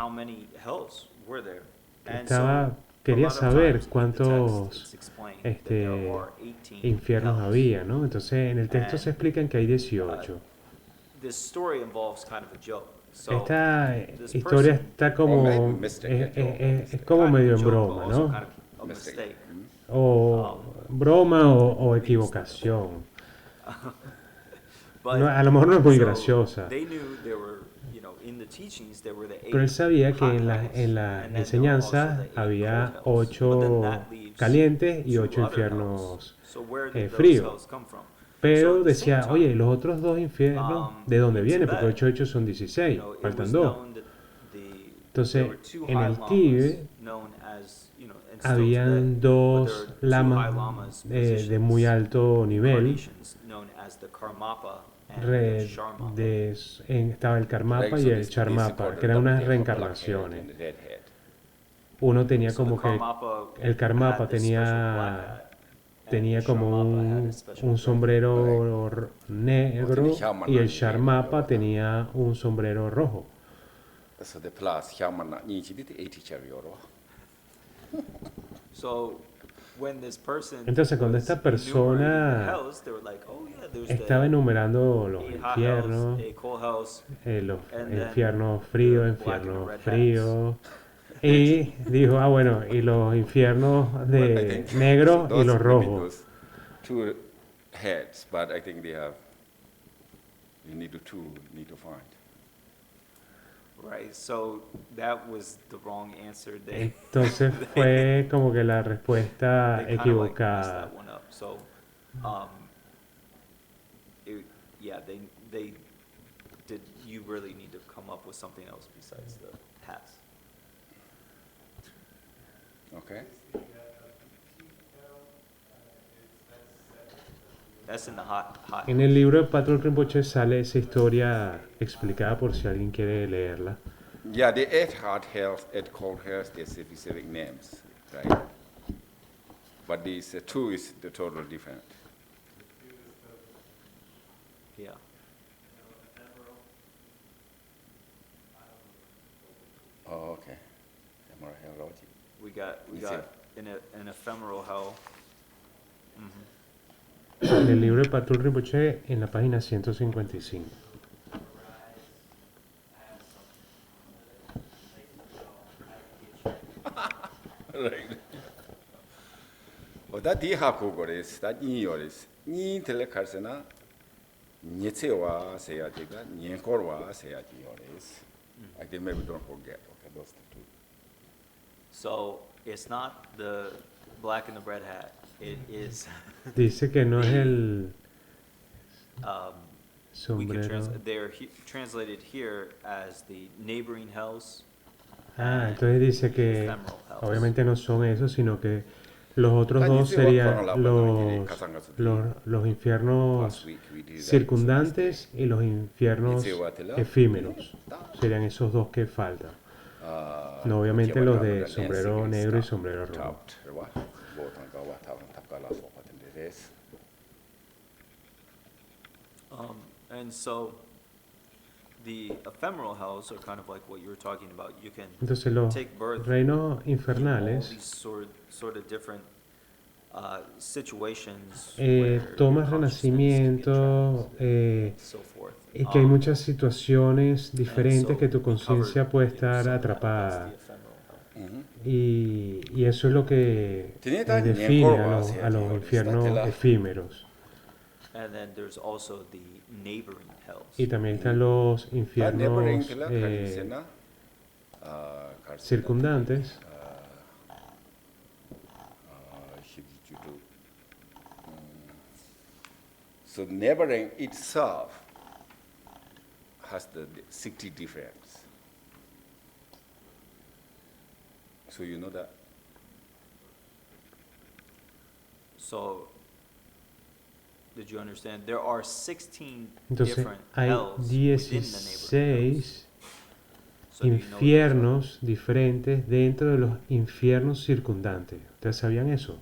many hells were there? And estaba, so, quería a lot of saber times in the cuántos text, it's explained that there are 18 infiernos hells. había, ¿no? Entonces en el texto And, se explican que hay 18. This story involves kind of a joke. So Esta this historia person- está como, maybe mistake, es como kind of medio a en joke, broma, but also ¿no? kind of a mistake. O broma o equivocación. But, No, a lo mejor no es muy so graciosa. They knew there were, in the teachings there were the 8 Pero él sabía que hot en la hells, and then there were enseñanza also the 8 había cold hells. But then 8 that leaves calientes y 2 8 other hells. infiernos So where did those fríos. hells come from? Pero at the same decía, time, oye, ¿y los otros dos infiernos de dónde in vienen? Porque Tibet, 8 hechos son you 16, know, it faltan was 2. known that there Entonces, were two en high el lamas Tíbet known as, you know, and still today, habían but there dos are two lamas high lamas, de muy musicians, alto nivel. incarnations known as the Karmapa and the Re- Sharmapa. estaba el Right, Karmapa so y el this Charmapa, called que the eran double unas decker, black head reencarnaciones. and red head. Uno tenía So the como que Karmapa el Karmapa had this special black tenía, hat, and tenía the como Sharmapa had a special un red hat. sombrero negro Shaman y el and Sharmapa red. tenía un sombrero rojo. So the plus shaman ni chi dit 80 charioro. So when this person Entonces, cuando was esta enumerating the persona hells, they were like, oh yeah, there's estaba the enumerando los eight hot hells, infiernos, eight cold hells, los and then infiernos fríos, the black and the infiernos red fríos. Y dijo, ah, bueno, y los infiernos But I de think negros y those los maybe rojos. those two heads, but I think they have. You need to find. right? So that was the wrong answer. Entonces fue como que la respuesta They kind of like messed equivocada. that one up. So, yeah, they did. You really need to come up with something else besides the hats. Okay. That's in the hot. En el libro de Patrul Rinpoche sale esa historia explicada por si alguien quiere leerla. Yeah, the 8 hard hells, 8 cold hells, they specific names, right? But these 2 is the total different. Yeah. Oh, okay. Emerald hell logic. We got Is an ephemeral hell. En el libro de Patrul Rinpoche, en la página 155. Right. Oh, that diha kogores, that niores. Ni telekarsena, nietewa seyajiga, nienkorwa seyajiores. I think maybe don't forget. Okay, those two. So it's not the black and the red hat. It is. Dice que no es el We could sombrero. they're translated here as the neighboring hells. Ah, entonces dice que Ephemeral hells. obviamente no son esos, sino que los otros dos serían los infiernos Last week we did that. circundantes y los infiernos efímeros. Serían esos dos que faltan. No, obviamente los de sombrero negro y sombrero rojo. And so the ephemeral hells are kind of like what you were talking about. You can Entonces los take birth reinos in all infernales these sort of different situations where tomas your consciousness can be renacimiento entrapped, so forth. y que hay muchas situaciones diferentes que tu And so we conciencia covered, puede you know, estar some of that. That's atrapada. the ephemeral hell. Y eso es lo que define a los infiernos efímeros. And then there's also the neighboring hells. Y también están los infiernos circundantes. So neighboring itself has the 60 difference. So you know that? So, did you understand? There are 16 Entonces different hay hells within the neighboring hells. 16 So do you know those? infiernos diferentes dentro de los infiernos circundantes. ¿Ustedes sabían eso?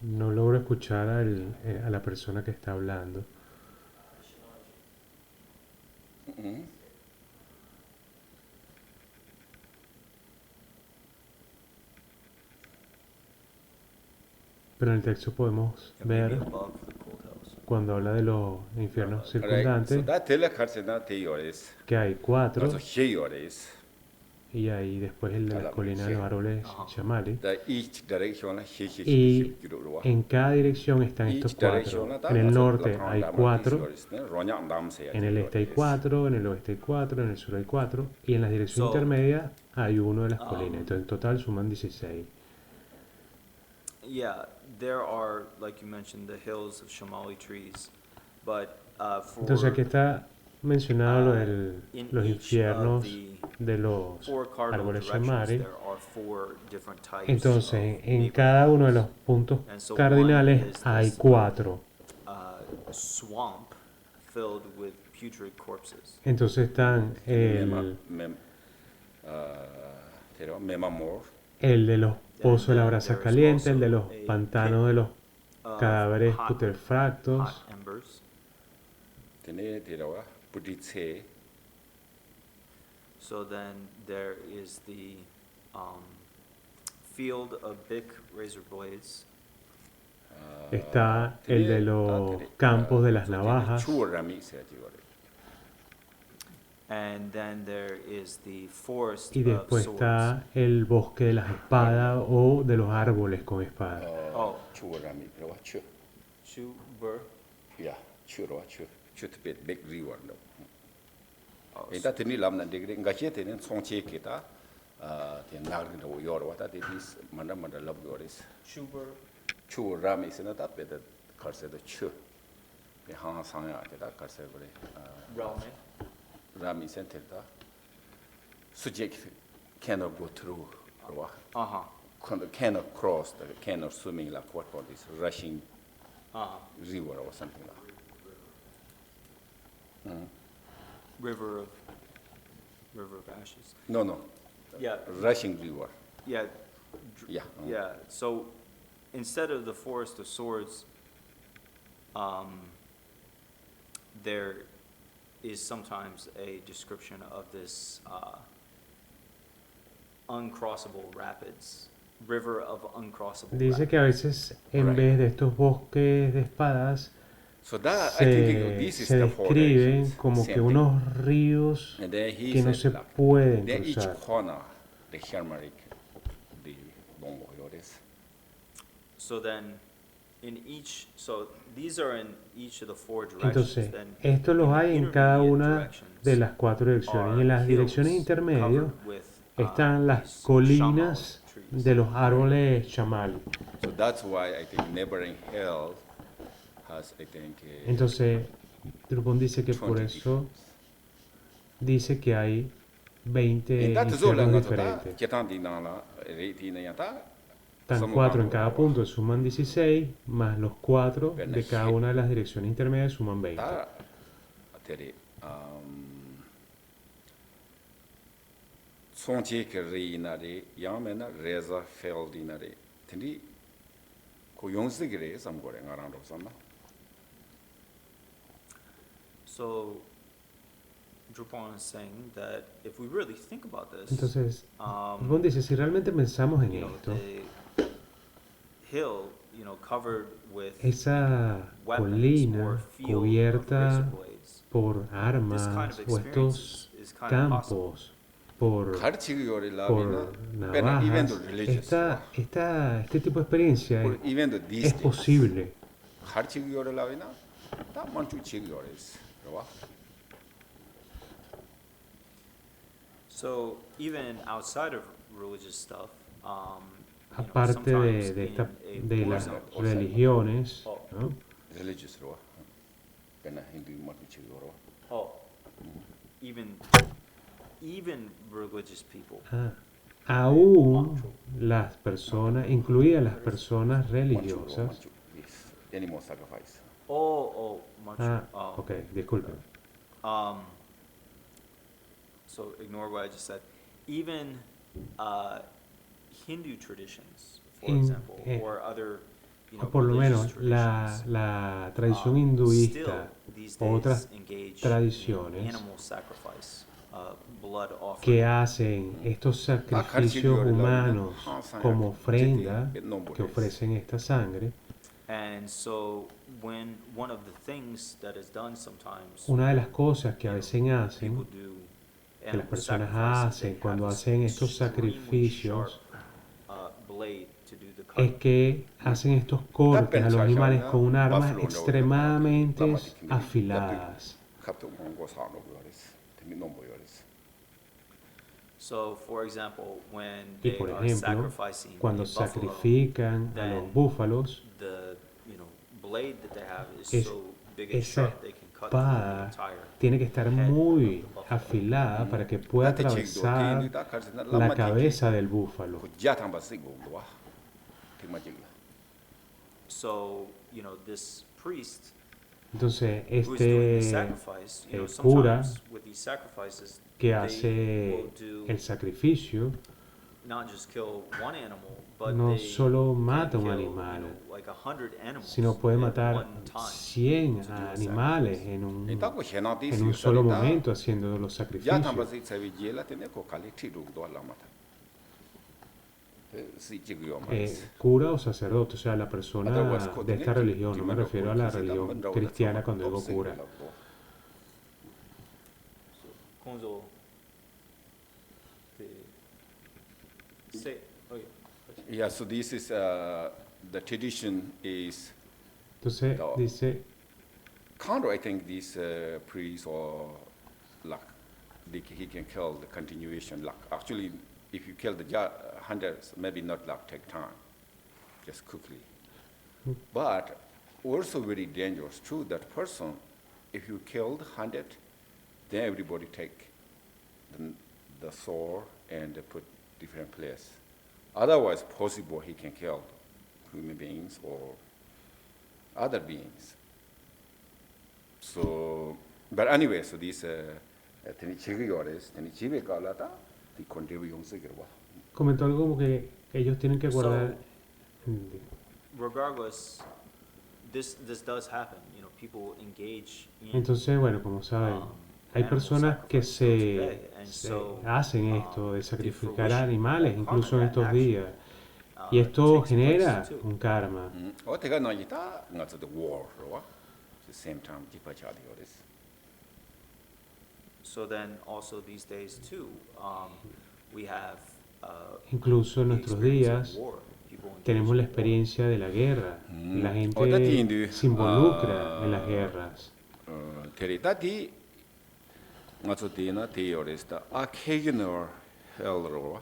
No logro escuchar a la persona que está hablando. Pero en el texto podemos And maybe ver above the cold hells. cuando habla de los infiernos Right. So circundantes that telekarsena teores, que hay 4 also heores, y ahí después el de las colinas de los árboles Shamali. The each direction la he Y en cada dirección están estos each direction cuatro. la En el norte hay cuatro, ronya dam se en el este hay cuatro, en el oeste hay cuatro, en el sur hay cuatro, y en la dirección So, intermedia hay uno de las colinas. Entonces en total suman 16. Yeah, there are, like you mentioned, the hills of Shamali trees, but Entonces aquí for está mencionado lo in los each infiernos of the de los four cardinal árboles directions, Shamari. there are four different types Entonces, of en cada uno de los puntos And so cardinales one is hay this, cuatro. Swamp filled with putrid corpses. Entonces están memamor el de los pozos de las brasas there is calientes, el de also los a pantanos de los of cadáveres hot putrefactos. embers. tene terawa putitse So then there is the field of big razor blades. Está el de los campos de las navajas. churrami se llama. And then there is the forest Y of después swords. está el bosque de las espadas o de los árboles con espada. churrami pero chu Chuber. ya churo chu tibet big river no Oh, eta teni lamna degre ngache tenen songche kita ten nagri no yor wata de dis manda lab yoris Chuber. churrami sena ta peda karse de chu be ha sangya ta karse bole Realme. rami center ta subject cannot go through or cannot cross the cannot swimming like what called this rushing river or something like River of ashes. no Yeah. rushing river Yeah. yeah Yeah. So instead of the forest of swords, there is sometimes a description of this uncrossable rapids, river of uncrossable Dice rapids. que a veces en vez de estos bosques de espadas so that I think this is se the four describen directions, como same que thing. unos ríos And then he que no said se like, pueden then each cruzar. corner the Hermaric the bongo yoris So then, so these are in each of the four directions. Entonces, Then estos los in the hay en cada intermediate una directions de las cuatro direcciones. Y en las are direcciones hills intermedias covered with, están las these colinas shamal trees. de los árboles chamal. so that's why I think neighboring hill has I think Entonces, Drupon dice que 20 por eso dice que hay 20 in that zone infiernos nga diferentes. ketan di na la re di na yata Están 4 en cada punto, suman 16, más los 4 de cada una de las direcciones intermedias suman 20. ta tere songche ke re na re yamena reza fel di na re tindi ko yongse ge re sam gore ngarang ro sam na So, Drupal is saying that if we really think about this, Entonces, Drupon dice, si realmente pensamos en you know, esto, the hill, covered with esa weapons colina or field of razor cubierta blades, por this kind armas of o experience estos is kind of possible. campos por 가르치기 요리 라비나 navajas, even the religious este tipo de experiencia or even the these es posible. 가르치기 요리 라비나 다 만주 치기 요리스 그봐 So even outside of religious stuff, Aparte sometimes de las religiones, ¿no? religious 로 베나 힌두 만주 치기 요로 even religious people, Aún las personas, incluidas las personas religiosas, animal sacrifice ok, disculpen. So ignore what I just said. Even Hindu traditions, for example, or other, o por lo religious menos la tradición hinduista still these o otras days engage in tradiciones animal sacrifice, blood offering. que hacen estos sacrificios humanos como ofrenda que ofrecen esta sangre. And so when one of the things that is done sometimes, Una de las cosas que a veces people hacen do que las animal personas sacrifices, they hacen have cuando this hacen estos extremely sacrificios sharp blade to do the es cutting. que hacen estos cortes a los animales con un armas extremadamente afiladas. So, for example, when Y they por are ejemplo, sacrificing cuando a buffalo, sacrifican a los then búfalos, the blade that they have is es, so big and esa sharp they can cut through the espada entire tiene que estar head of muy the buffalo. afilada para que pueda atravesar la cabeza del búfalo. So, this priest Entonces, who is doing the este sacrifice, cura sometimes with these sacrifices, que they hace will do el sacrificio not just kill one animal, but no they solo can mata un kill, animal, like 100 animals sino puede at matar one time 100 to do a animales sacrifice. en un solo momento haciendo los sacrificios. Cura o sacerdote, o sea, la persona de esta religión, no me refiero a la religión cristiana cuando digo cura. Konzo, say, okay. Yeah, so this is the tradition is Entonces dice, counter. I think this priest or like he can kill the continuation. Like actually, if you kill the hunters, maybe not like take time, just quickly. But also very dangerous too. That person, if you killed 100, then everybody take the sword and they put different place. Otherwise, possible he can kill human beings or other beings. So, but anyway, so this teni chigiyores, teni chive kalata, the contribution sigirwa. comentó algo como que ellos tienen que guardar. Regardless, this does happen. People engage in Entonces, bueno, como saben, hay animal personas que sacrifice still se today, and so, hacen esto de the sacrificar fruition animales, will incluso come en of that estos action, días. Y esto takes genera place too. un karma. O tega no yita ngatsa the war, right? At the same time, jipa chadiyores. So then also these days too, we have Incluso en the nuestros experience of días war. People engage tenemos in la war. experiencia de la guerra. La Oda gente tindu, se involucra en las guerras. Teri tati ngatsa tina tiyores ta occasional hell,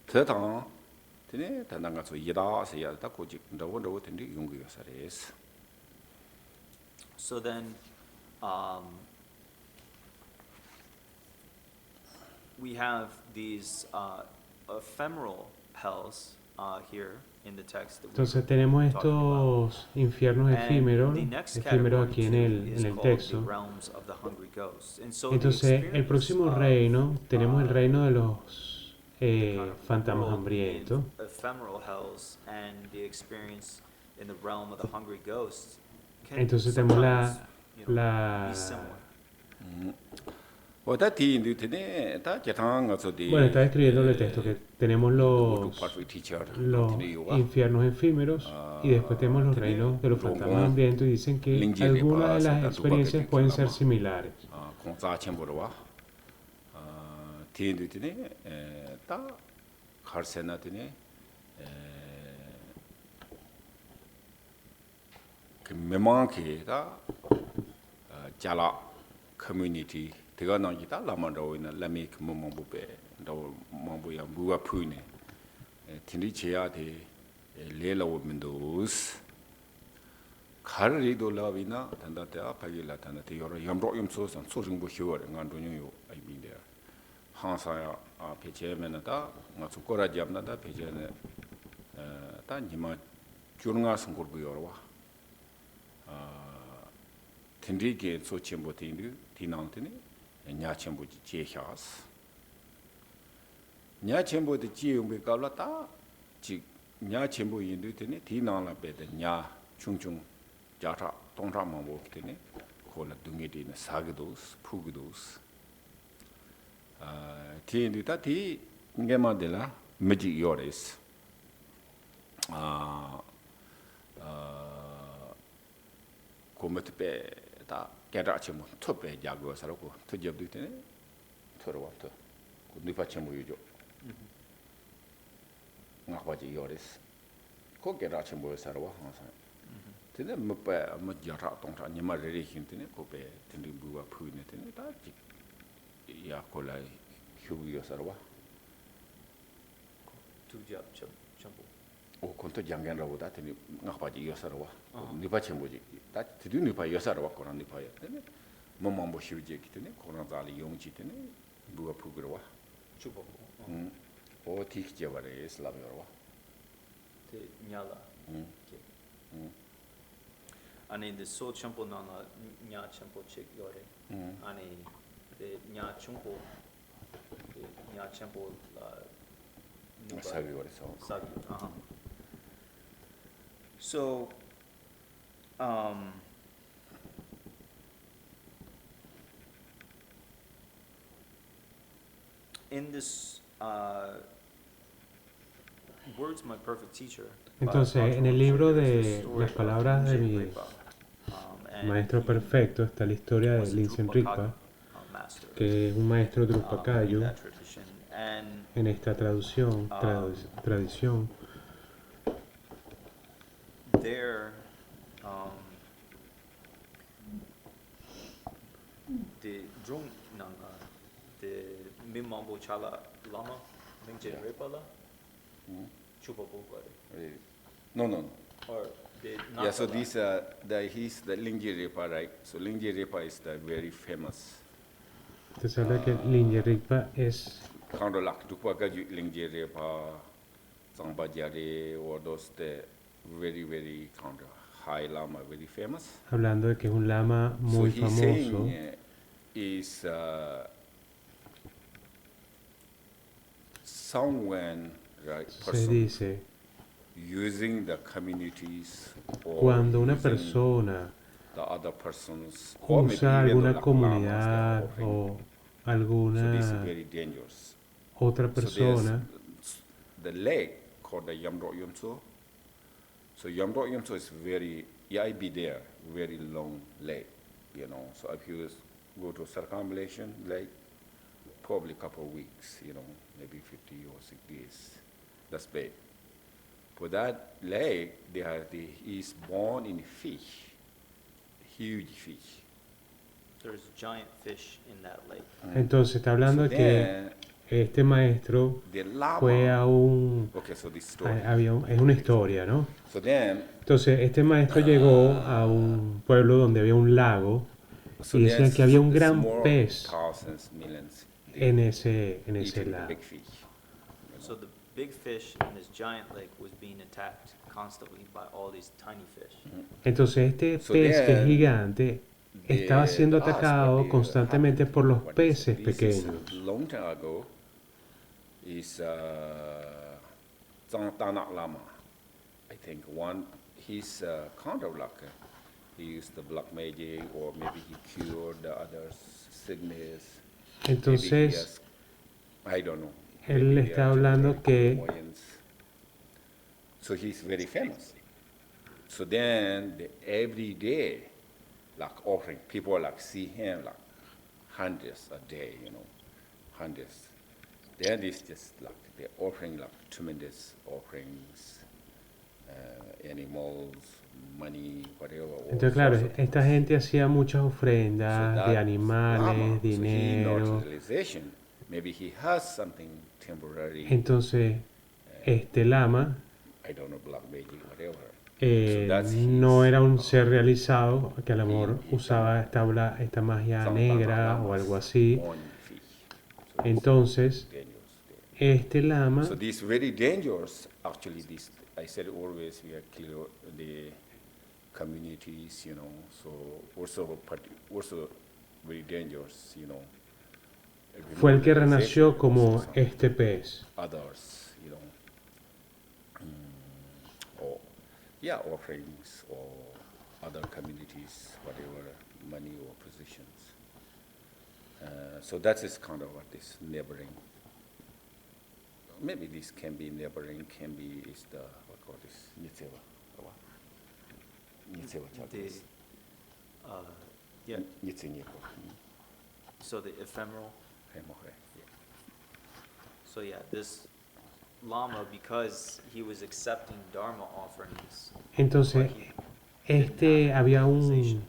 tedang, tene tanda ngatsa yida se yada ta kojik ndawo tindi yungu yosares. So then, we have these ephemeral hells here in the text. That Entonces tenemos estos infiernos efímeros, efímeros aquí en el texto. Entonces, el próximo reino, tenemos el reino de los fantasmas hambrientos. Entonces tenemos Oda tindu tene ta jatang ngatsa di. Bueno, está describiendo el texto que tenemos los teacher, infiernos efímeros y después tenemos los reinos de los fantasmas hambrientos y dicen que algunas de las experiencias pueden ser similares. 공사 첨부로와 티인도 티네 다 갈세나 티네 그 메망케다 자라 커뮤니티 대가 나기다 라만도이나 라미크 모몽부베 도 모부야 부가 푸네 티니 제야데 레라오 민도스 가르리도 라비나 단다테 아파길라 단다테 여러 염로 염소선 소중부 효월 간도뉴요 아이빈데 항사야 아 페제메나다 나츠 꼬라지압나다 페제네 다 니마 줄nga 성고르부 여러와 아 텐디게 소침보 텐디 디나운테니 냐침보지 제샤스 냐침보데 지용베 갈라타 지 냐침보 인도테니 디나라 베데 냐 충충 자타 동자 망보기네 콜라 둥게디네 사기도스 푸기도스 아 티엔디타 티 인게마델라 메지 요레스 고메트베 다 게라치모 토베 야고사라고 토접디네 서로 왔다. 누파 첨부 유죠. 나빠지 요레스. 거기라 첨부 서로 항상. 근데 뭐빠 뭐 여러 동사 니마 레리힌데 거배 근데 부가 푸네 근데 다 야 콜라 휴요 서로 와. 두잡 전부. 오 콘토 장견라고 다 근데 나빠지 요 서로 와. 누파 첨부지. 다 드디 누파 요 서로 와 거란 누파야. 근데 뭐뭐 뭐 휴지 기때네 코로나 달이 용지 때네 부가 푸그러 와. 주보고. 오 티키제 바레 슬라브요 와. 데 냐라. 아니 데 소 첨부 나나 냐 첨부 책 요래. 아니 냐 첨부 냐 첨부 사비 그래서. 사비. So in this Words My Perfect Teacher. Entonces, en el libro de las palabras de mi maestro perfecto está la historia de Linsen Rigpa, que es un maestro Drupakayo en esta tradición. There, the Drung Nanga, the Mimambo Chala Lama, Mingje Repala, Chupapukare. No. Or the Yeah, so he's the Lingji Repa, right? So Lingji Repa is the very famous. Entonces habla que Linje Rigpa es Kind of like Drupakayo Lingji Repa, Zangbajare, or those the very kind of high lama, very famous. hablando de que es un lama muy so he's famoso. saying is someone, right, Se person dice, using the communities or cuando una using persona the other persons or maybe usa even alguna the comunidad lamas they are o offering. So alguna this is very dangerous. otra So there's persona, the lake called the Yamdok Yumso. So Yamdok Yumso is very, yeah, I be there, very long lake, you know. So if you go to circumambulation lake, probably a couple of weeks, you know, maybe 50 or 60 days. That's bad. For that lake, he's born in fish, huge fish. There's giant fish in that lake. entonces está hablando So de que then este maestro the lama, fue a un... okay, so this story. es una historia, ¿no? So then, Entonces este maestro llegó a un pueblo donde había un lago so y decían there's que había un the gran small pez thousands, millions, en ese eating the lago. big fish. So the big fish in this giant lake was being attacked constantly by all these tiny fish. Entonces este So pez que es then, gigante estaba siendo They asked atacado what constantemente por los what peces this is pequeños. a long time ago is Zhang Danak Lama. I think he's kind of like he used the black magic or maybe he cured the others sickness. Maybe he Entonces has, I don't know. él Maybe they está are hablando que clairvoyants. So he's very famous. So then every day, like offering, people like see him like hundreds a day, you know, hundreds. Then it's just like they're offering like tremendous offerings, animals, money, whatever. all Entonces, claro, sorts of esta things. gente hacía muchas So ofrendas that de lama, animales, so he dinero. not realization, maybe he has something temporary, Entonces, este lama I don't know, black magic, whatever. no era un ser realizado, que a lo mejor usaba esta magia negra o algo así. Born fish. So it's Entonces, dangerous. este lama, So this very dangerous. Actually, this I said always we are clear the communities, you know. So also very dangerous, you know. fue el que renació Organization, como some este pez. others, you know. Or yeah, offerings or other communities, whatever money or positions. So that is kind of what is neighboring. Maybe this can be neighboring, can be is the what call this Nitsewa. Nitsewa Chinese. Yeah, Nitsenyepo. so the ephemeral So yeah, this Lama, because he was accepting Dharma offerings, Entonces, but he didn't have había realization.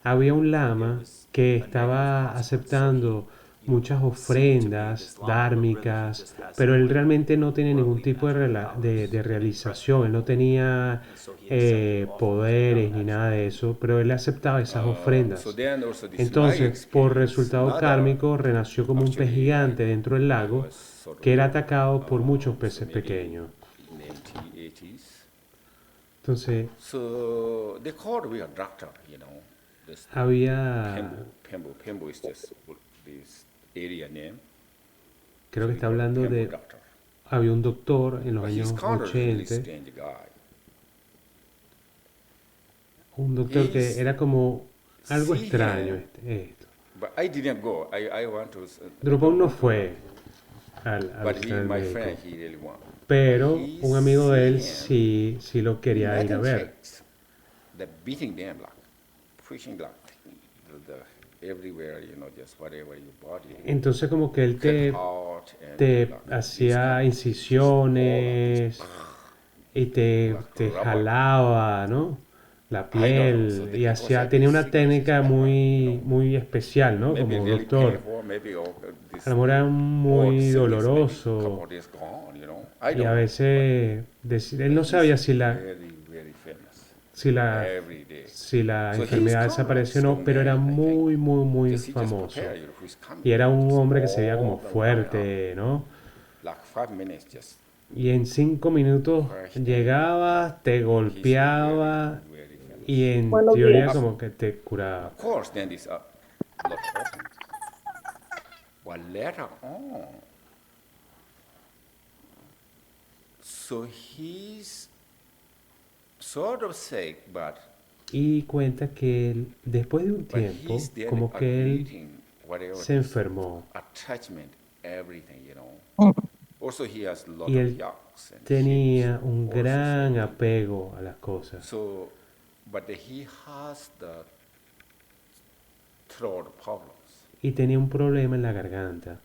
había un It lama was que a negative estaba consequence. So aceptando he, you know, muchas seemed to be ofrendas this Lama, but really he dármicas, just has pero some él like realmente no tenía ningún worldly tipo de, magical de powers, realización, él no tenía and so he accepted offerings poderes without ni nada de actually. eso, pero él aceptaba esas So ofrendas. then also this my Entonces, por experience, resultado Nada, kármico, renació como un pez actually gigante dentro del I lago was sort que era of atacado por muchos so peces maybe pequeños. in the 1980s. Entonces, So they called me a doctor, you know. This había, Pembo is just this area name. creo So que we está call it hablando Pembo de, doctor. había un doctor en los But he's años kind of really 80, strange guy. un doctor que He's era como algo see extraño him, esto. but I didn't go. I want to. I Drupal don't no want to. fue al But visitar al my médico, friend, he really want. But pero he un amigo de see él him, sí lo quería ir a nothing ver. changed. The beating them like, pushing like, everywhere, you know, just whatever your body. Entonces como que él Cut out and te like this hacía kind of, all of incisiones this, y like te rubber. jalaba, ¿no? La I don't know. So piel the y people said tenía this una sickness is técnica bad, you know. muy especial, ¿no? Maybe Como really doctor. painful, maybe all A this lo mejor era all muy sickness, maybe doloroso couple days gone, you know. I y don't a know. veces él But no he's sabía very, very famous every day. si la So he's enfermedad kind of like desapareció o no, strong pero era man, I think. muy Just he just famoso. prepare you who's coming. Y era un Just hombre que se veía como all the line up. fuerte, ¿no? Like 5 minutes just Y en 5 minutos crash them. llegaba, te He's golpeaba very, very famous. y en Buenos teoría días. como que te curaba. Of course, then this lot happened. But later on, so he's sort of sick, but Y cuenta que después de un but tiempo, he's then como que él agreeing whatever se this enfermó attachment, everything, you know. Mm. Also, he has a lot y of él yucks and tenía shits, un also gran saying. apego a las cosas. So, but he has the throat problems. Y tenía un problema en la garganta.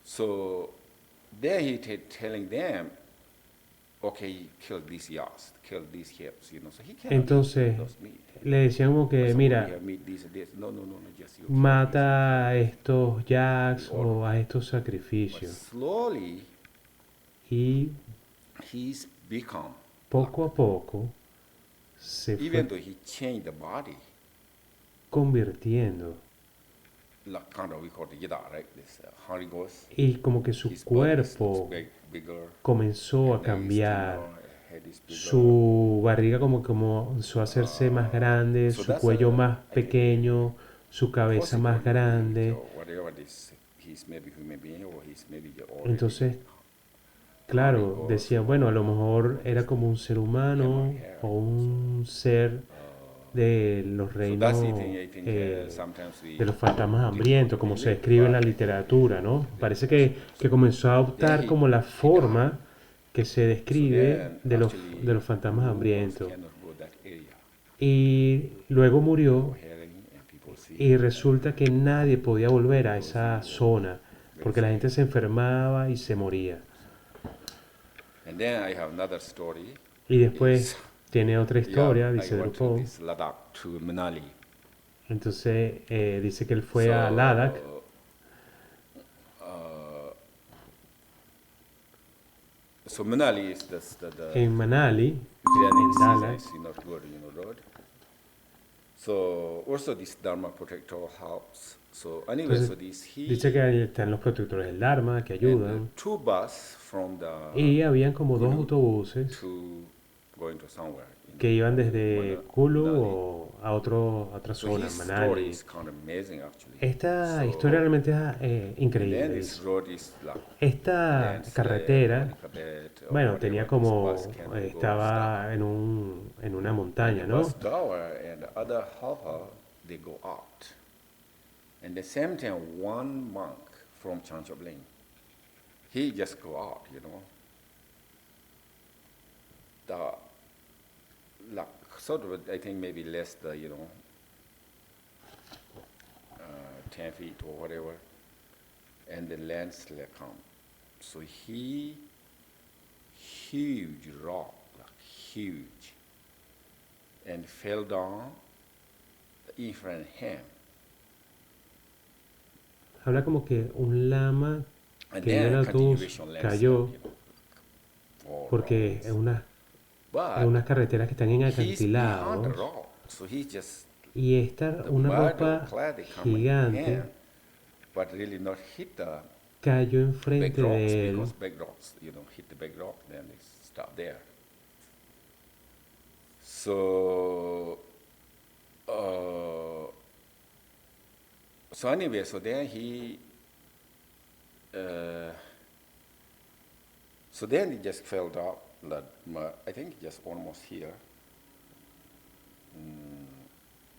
So, there he telling them, okay, kill these yachts, kill these hips, you know. So he cannot Entonces eat those meat. le decían como que, So we mira, have meat, this, this. No, just you kill mata a these. estos yaks o a estos But sacrificios. slowly, Y he's become, poco a poco se even fue though he changed the body, convirtiendo. like kind of we call it yada, right? This Holy Ghost. Y como que su His body looks cuerpo bigger. comenzó a and then his cambiar. head is bigger. Su barriga como que comenzó a hacerse más grande, So su that's cuello a- más I think pequeño, su cabeza más Possibly, grande. or whatever this, he's maybe human being or he's maybe already Entonces, claro, decía, bueno, a lo mejor era como un ser humano o un ser de los So reinos that's the thing, I think sometimes we de los fantasmas hambrientos, como se describe en la literatura, ¿no? Parece que comenzó a adoptar como la forma que se describe de los fantasmas hambrientos. Y luego murió y resulta que nadie podía volver a esa zona porque la gente se enfermaba y se moría. And then I have another story. Y después tiene otra historia, Yeah, dice I went to Drupal. this Ladakh to Manali. Entonces dice que él fue a Ladakh. So Manali is the En Manali, rainy en season Ladakh. is not good, road. So also this Dharma protector helps. So anyway, Entonces, so this he dice que ahí están los protectores del Dharma que and ayudan. two bus from Y the habían como dos Kulu autobuses to going to somewhere. que iban desde Kulu Manali. o a otra So zona, his story Manali. is kind of amazing actually. Esta So- historia realmente es And then increíble. this road is like Esta landslide, carretera, Anikabet, or bueno, whatever, tenía this como, bus can go estaba en una montaña, The ¿no? bus driver and the other half, they go out. And the same time, one monk from Chanchabling, he just go out, like sort of, I think maybe less the, 10 feet or whatever. and the landslide come. So he, huge rock, like huge, and fell down in front of him. Habla como que un lama And que vio el then autobús continuation cayó landslide, all porque rocks. en unas But carreteras que están en he's behind the acantilados rock, so he just y esta, the una mud roca or clay they come in gigante him, but really not hit the cayó big enfrente rocks, de él. because big rocks, hit the big rock, then they stop there. So, so anyway, so then so then he just fell down. I think just almost here.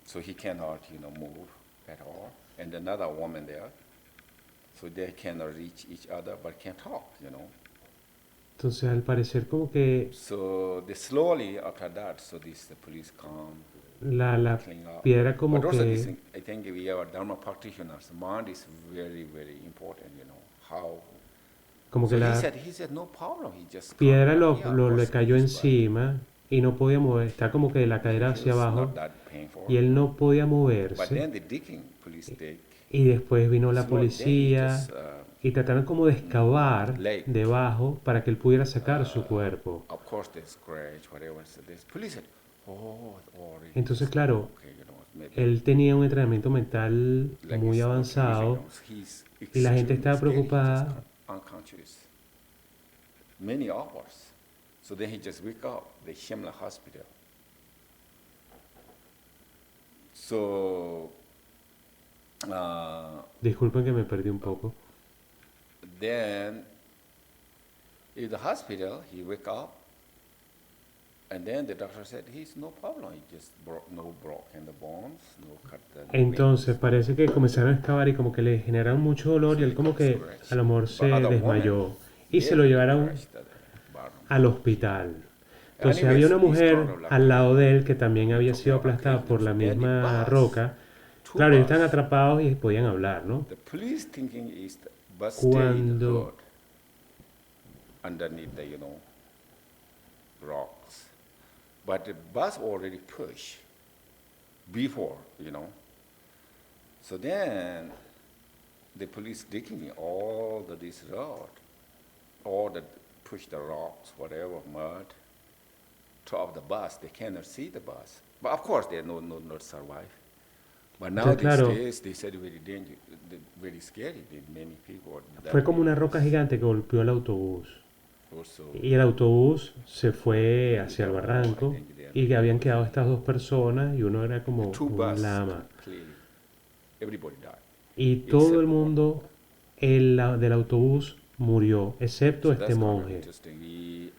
So he cannot, move at all. And another woman there. So they cannot reach each other, but can talk. Entonces al parecer como que So they slowly after that, so the police come, la clean up. piedra como But also this, que, I think we are Dharma practitioners. Mind is very, very important. How. como So que he la said no problem. He just piedra come, yeah, of le course, cayó it is, but encima y no podía mover, está como que la cadera it hacia was abajo not that painful. y él no podía But moverse. then the digging police take Y después vino la slowly, then he policía just, y trataron como de excavar Leg. debajo para que él pudiera sacar su cuerpo. of course they scratch whatever. So this police said, already. Entonces, claro, Okay, maybe él tenía un entrenamiento mental like muy it's avanzado okay, he's y la gente extremely estaba scared, he just preocupada. unconscious. Many hours. So then he just wake up the Shimla hospital. So Disculpen que me perdí un poco. then in the hospital he wake up, and then the doctor said he's no problem. He just no broken the bones, no cut the Entonces parece que comenzaron a excavar y como que le generaron mucho dolor y él como que a lo mejor se desmayó y se lo llevaron al hospital. Entonces había una mujer al lado de él que también había sido aplastada por la misma roca. Claro, ellos están atrapados y podían hablar, ¿no? The police thinking is the bus stay in the Cuando road underneath the rocks, but the bus already pushed before. So then the police digging all this road, all the push the rocks, whatever mud, top the bus. They cannot see the bus, but of course they not survive. But now Entonces, these claro, days they said very dangerous, very scary. Many people fue como una roca gigante que golpeó el autobús. also. Y el autobús se fue hacia el barranco y que habían quedado estas dos personas y uno era como Two un bus lama. clearly, everybody died. Y todo el mundo del autobús murió, excepto So este that's kind of monje. interesting.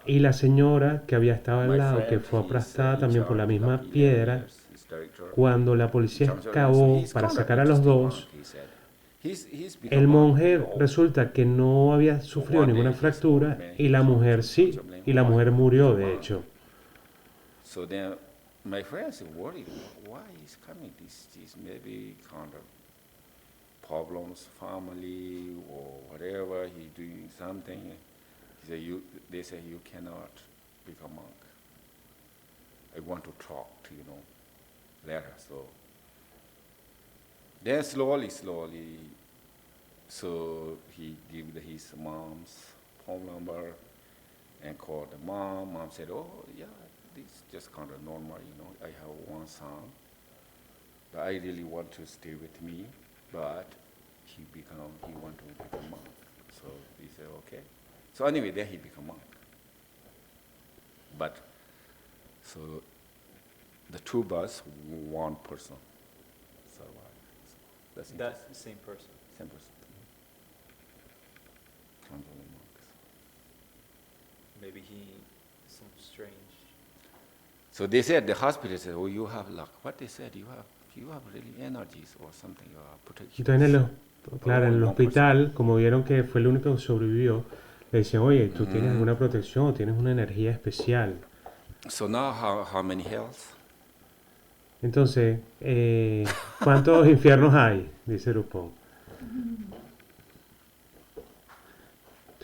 Y la señora que había estado al My lado, que friend, fue he's, aplastada in también por la charge, misma like 11 piedra, years, he's director. cuando la policía So excavó he's para kind of sacar a los interesting dos, monk, he said. He's become el a monje old. resulta que no había sufrido One day ninguna he's fractura old man, y la he's mujer old, sí, something y la why? mujer murió He's a de monk. hecho. So then my friends worried, why he's coming? This maybe kind of problems, family or whatever. He doing something. He said, they say you cannot become monk. I want to talk to later. So then slowly, so he gave his mom's phone number and called the mom. Mom said, oh yeah, this is just kind of normal, I have one son, but I really want to stay with me, but he want to become monk. So he said, okay. So anyway, then he became monk. But, so the two bus, one person survived. So that's That's the same person. same person. Tanzania monks. Maybe he, some strange. So they said, the hospital said, oh, you have luck. What they said, you have really energies or something, you are protection. Entonces, claro, en el hospital, como vieron que fue el único que sobrevivió, le decían, oye, tú tienes alguna protección o tienes una energía especial. So now how many hells? Entonces, ¿cuántos infiernos hay? Dice Rupón.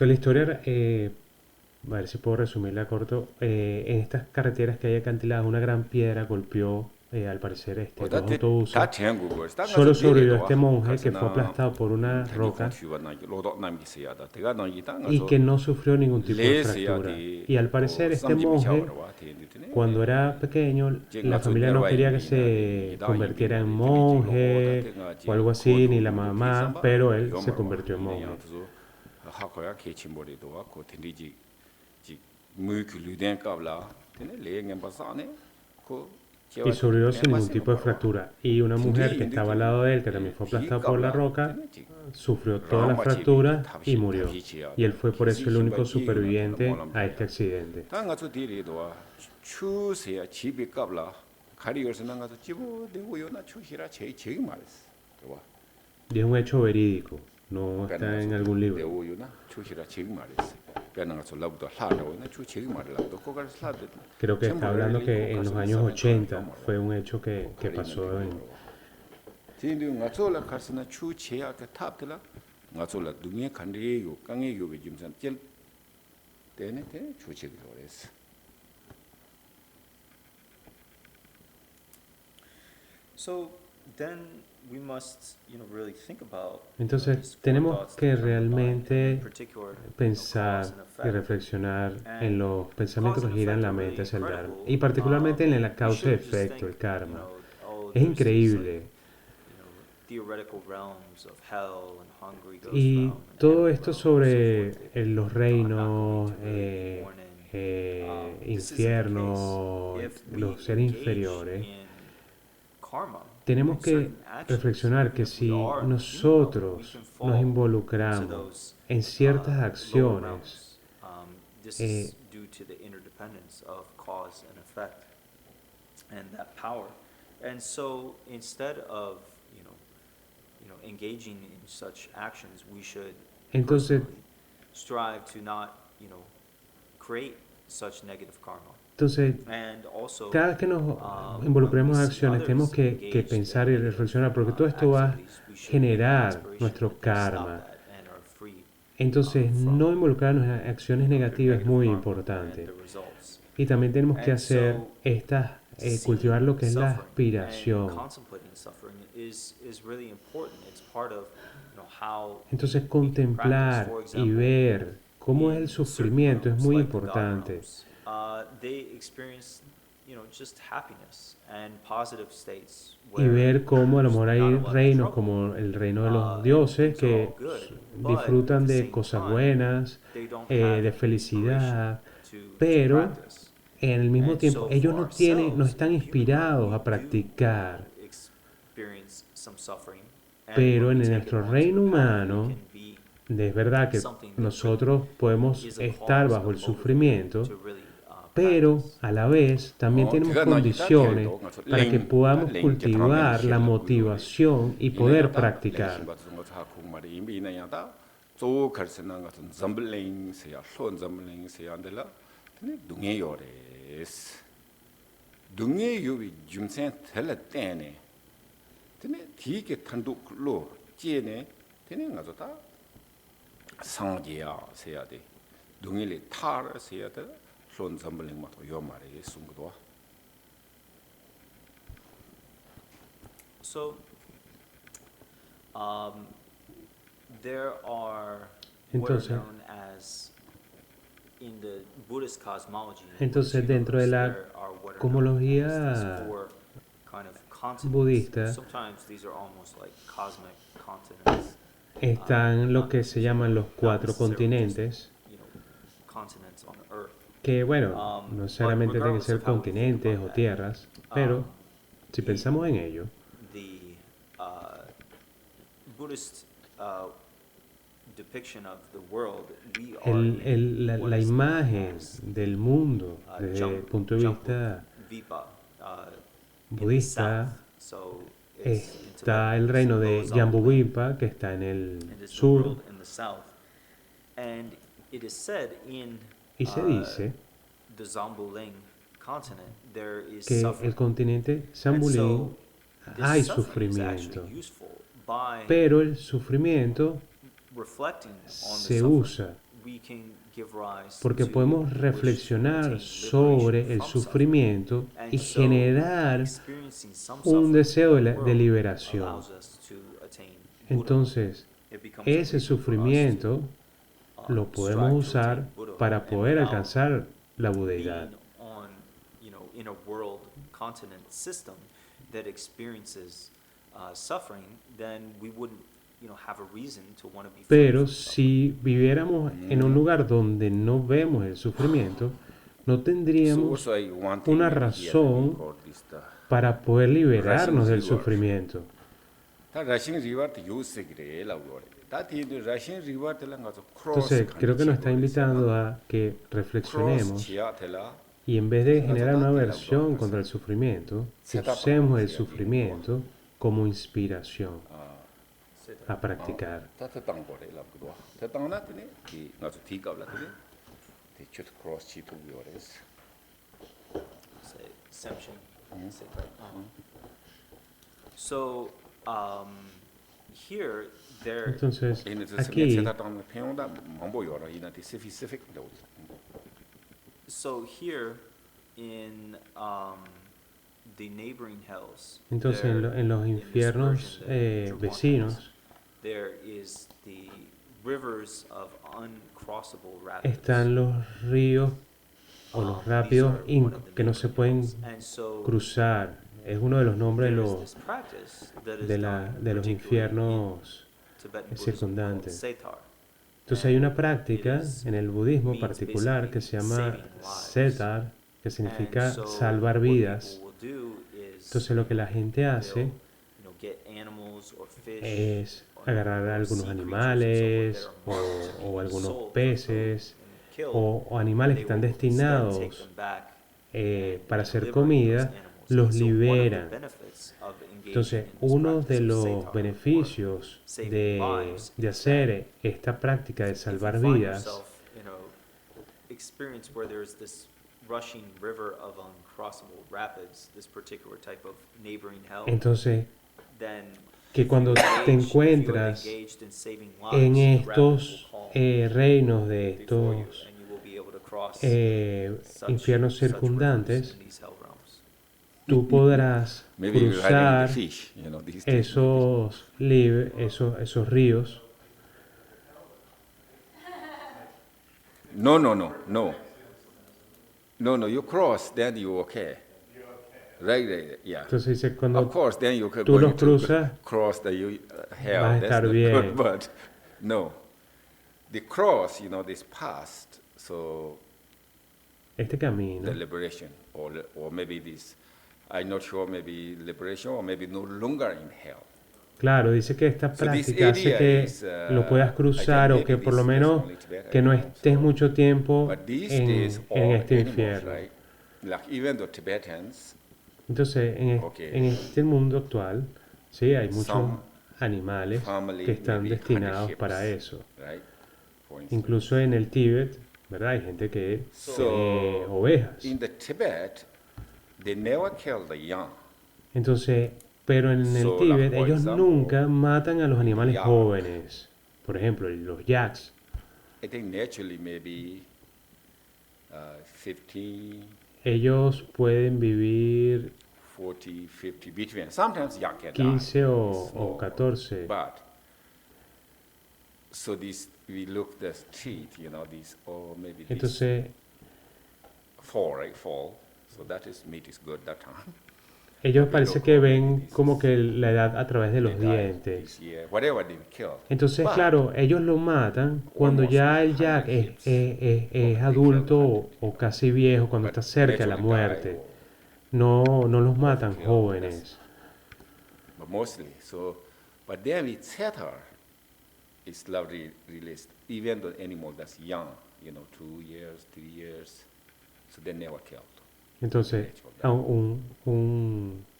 Entonces la historia, a ver si puedo resumirla corto, en estas carreteras que hay acantiladas, una gran piedra golpeó, al parecer, dos 다 autobuses. 전국을 딱 Solo 가서 sobrevivió 내려도 este monje que fue 가서나 aplastado por una 자기 roca 공치가 나 로도 남기 있어야다. 내가 너 이땅 y 가서 que no sufrió ningún tipo de 레스야 fractura. 돼. Y al parecer este monje, cuando era pequeño, la familia no quería que se convirtiera en monje o algo así, ni la mamá, pero él se convirtió en monje. 하고야 개침벌이도 왔고 텐디지 지 무글루덴 qabla tiene leyen basane ko Y sobrevivió sin ningún tipo de fractura. Y una mujer que estaba al lado de él, que también fue aplastada por la roca, sufrió todas las fracturas y murió. Y él fue por eso el único superviviente a este accidente. 당 가서 디리도 추세야 집이 qabla 가리어서 난 가서 집어 되고 요나 추시라 제일 말했어. Y es un hecho verídico, no está en algún libro. 되고요나 추시라 제일 말했어. 그냥 가서 라부터 하라고 나 추 제일 말라도 거기서 살았대. Creo que está hablando que en los años 80 fue un hecho que pasó en... 진도 ngazola 가서나 추 제약에 탑들라 ngazola 등에 간리요 강에요 비짐산 젤 때네 때 추치기로 했어. So then we must, really think about Entonces these four tenemos thoughts que that come to mind, and realmente in particular, pensar cause and y effect. reflexionar And en los pensamientos que cause and giran effect la are mente really hacia el Dharma. incredible. Y particularmente en la We causa y shouldn't just efecto, el think, karma. oh, Es there's these, increíble. theoretical realms of hell and hungry ghost Y realm and todo heaven esto realm and so sobre forth, los not reinos, going to really be born in. This isn't the infiernos, case. If we los seres engage inferiores. in karma, Tenemos in que certain actions, reflexionar que if we si are human enough, we nosotros can fall nos into involucramos those, en ciertas lower acciones, realms. This is due to the interdependence of cause and effect and that power. And so instead of, engaging in such actions, we should entonces, personally strive to not, create such negative karma. entonces And also, cada vez que nos when involucremos en we see acciones others tenemos que engaged pensar in y negative, reflexionar porque todo esto va a activities, we should make an generar aspiration nuestro that they stop karma. that and are free, Entonces from no involucrarnos en acciones their negativas es negative muy karma importante. and the results. Y también tenemos que And hacer so, cultivar lo que es la seeing suffering aspiración. and contemplating suffering is really important. It's part of, how Entonces we can contemplar practice. For y example, ver cómo es el in certain sufrimiento es realms, muy like the God importante. realms, they experience, just happiness and positive states. Y ver cómo a lo mejor there's hay not a lot of reinos trouble. como el reino de los And dioses things are que all good, but disfrutan at the de same cosas time, buenas, they don't de have felicidad, inspiration to pero practice. en el mismo And tiempo so ellos for no tienen, no ourselves, están in human inspirados life, a we practicar. do experience some suffering. And Pero when en we take nuestro it onto reino the path, we humano, can be es verdad que something that nosotros podemos is a estar cause, bajo a el motivator sufrimiento, to really, pero practice. a la vez también tenemos condiciones para que podamos cultivar la motivación y poder practicar. 상지야 세야 돼. 능일이 타를 세야 돼. 손 점블링 맞고 요 말에 숨고도. So, there are what are Entonces, known as in the Buddhist cosmology. entonces dentro de la there are what are known cosmología as these four kind of continents. budista, Sometimes these are almost like cosmic continents. están lo que se llaman los Not cuatro necessarily continentes, just, continents on Earth. que bueno, no necesariamente tienen que ser continentes o tierras, pero si pensamos en ello, The Buddhist depiction of the world, we are in what la is imagen known as, del mundo desde el punto de Jambu vista Vipa, in the budista, south. So it's in está Tibet, el reino de symbols Jambudvipa, que está en el and this is the sur, world in the south. And it is said in y se dice the Zambuling continent there is que el suffering. continente And Zambulín so this hay suffering is sufrimiento, actually useful by pero el sufrimiento reflecting on the se suffering. usa we can give rise porque to podemos wish to reflexionar attain sobre liberation el from suffering. sufrimiento y And so generar experiencing some un suffering deseo in de, the de world liberación. allows us to attain Buddhahood. Entonces, It becomes a ese reason for us sufrimiento to, lo strive podemos to usar attain Buddhahood. para And poder without alcanzar la budeidad. being on, in a world continent system that experiences suffering, then we wouldn't, have a reason to want to be free Pero from suffering. si viviéramos en un lugar donde no vemos el sufrimiento, no So tendríamos also one thing una maybe here that we razón call this the para poder liberarnos del Russian river. sufrimiento. 다 러시안 리버 때 요새그래라고 그래. 다 뒤에 러시안 리버 때랑 가서 크로스 Entonces, creo que nos está invitando a que 크로스 reflexionemos 지하텔라 y en vez de generar una aversión contra el sufrimiento, usemos el sufrimiento como inspiración a practicar. 다 됐다는 거래라고 그러. 됐다는 나더니 이 가서 뒤갑라더니 대추 크로스 지도 요래스. Say, Samshin, say that. So, here, there, Entonces, 얘는 aquí, 세다당 평온다 뭐 요라 이나티 스페시픽 so here in the neighboring hells, entonces there, en los in this infiernos version that Drupal vecinos has, there is the rivers of uncrossable rapids. están los ríos o los rápidos These are one of the que no se pueden neighboring hells. And so cruzar. Es uno de los nombres there is this practice that is done de los particularly infiernos in Tibetan Buddhism called circundantes. Setar. Entonces hay una práctica en el budismo particular que se llama setar, que significa And so salvar what vidas. people will do is Entonces lo que la gente hace they'll, get animals or fish es or agarrar sea algunos creatures and so animales forth that are marked to o be algunos sold for peces food and killed. o animales que They están will instead take destinados them back para and hacer deliver comida, those animals. los And so one of the liberan. benefits of engaging Entonces, in this uno practice de of los setar, or beneficios saving de lives, de is hacer esta práctica de if you salvar find vidas yourself in a experience where there's this rushing river of uncrossable rapids, this particular type of neighboring hell, entonces then que cuando te if you are encuentras engaged in saving en lives, the rapid will estos call reinos de before you, estos and you will be able to cross infiernos such rivers circundantes, in these hell realms. tú podrás Maybe you're hiding cruzar the fish, these days. esos ríos. No. You cross, then you okay. Right, yeah. Entonces dice, Of cuando course, then you can tú going los to cruzas, cross the hell. vas a That's estar not bien. good, but no. The cross, this past, so este camino, the liberation, or maybe this, I'm not sure, maybe liberation, or maybe no longer in hell. claro, dice que esta So this práctica hace area que is, lo puedas cruzar I o think que maybe por lo this menos only Tibet, que I no don't know, estés so. mucho tiempo But these en days, all este animals, infierno. right? Like even the Tibetans, Entonces, Okay. en este mundo actual, sí, hay muchos Some animales family que están maybe destinados 100 para hips, eso. right? For instance. Incluso en el Tíbet, ¿verdad? Hay gente que So, tiene ovejas. in the Tibet, they never kill the young. Entonces, pero en el So, Tíbet, for ellos example, nunca matan a los animales yak. jóvenes. Por ejemplo, los yaks. I think naturally maybe 50, Ellos pueden vivir 40, 50, between. Sometimes young can die. 15 o So, 14. But, so this, we look the street, these, or maybe this Entonces, fall, right? Fall. So that is, meat is good that time. ellos parece que ven como que la edad a través de los They die dientes. this year, whatever they kill. Entonces, But claro, ellos lo matan cuando almost ya el 100 yak hips es they adulto kill o casi viejo, cuando But está cerca de la naturally die muerte. or- No los matan kill, jóvenes. But mostly. So, but then with setter, it's lovely released. Even the animal that's young, 2 years, 3 years, so they never killed. Entonces, a un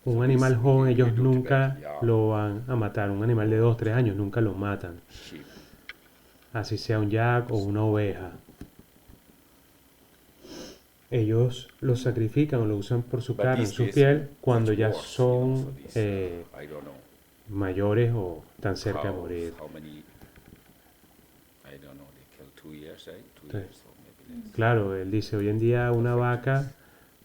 So animal this joven we ellos do nunca Tibet, yeah. lo van a matar. Un animal de 2, 3 años nunca lo matan. Sheep. Así sea un yak o una oveja. Ellos lo sacrifican o lo usan por su But carne, these su days, piel, cuando much ya worse, son so this, I don't know mayores o tan cerca de morir. how many, I don't know, they kill 2 years, right? 2 Sí. years or maybe less. Claro, él dice, hoy en día una vaca,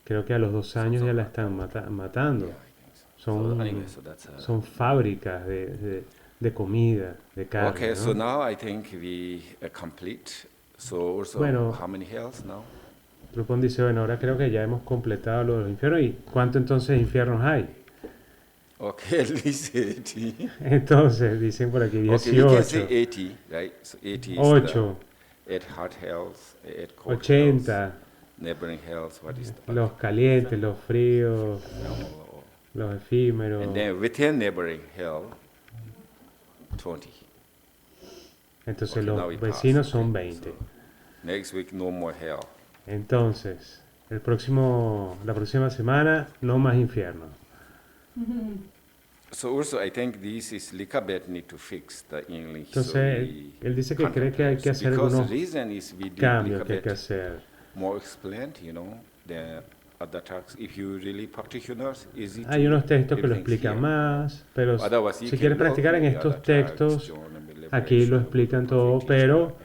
creo que a los 2 años ya la están matando. Yeah, I think so. So anyway, so that's Son fábricas de comida, de carne, okay, so ¿no? now I think we complete. So also, Bueno. how many hells now? Rupon dice, bueno, ahora creo que ya hemos completado lo de los infiernos. ¿Y cuánto entonces infiernos hay? Okay, at least 80. Entonces, dicen por aquí Okay, we can say 18, 80, right? So 80 is 8, the 8 hot hells, 8 cold 80, hells, neighboring hells. What is the los calientes, los fríos, no. los efímeros. And then within neighboring hell, 20. Entonces Okay, now los we pass, vecinos son okay, 20. so next week, no more hell. Entonces, la próxima semana, no más infierno. So also, I think this is Likabet need to fix the English. So Entonces, we él dice que cree que hay que hacer because algunos the reason is we did cambios que hay que Likabet hacer. more explained, than other texts. If you really practitioners, easy to Hay unos textos que lo everything explican here. más, pero Otherwise, you si can quieres look practicar en maybe estos other texts, textos, John and Liberation, aquí lo the explican Book of todo, Meditation, pero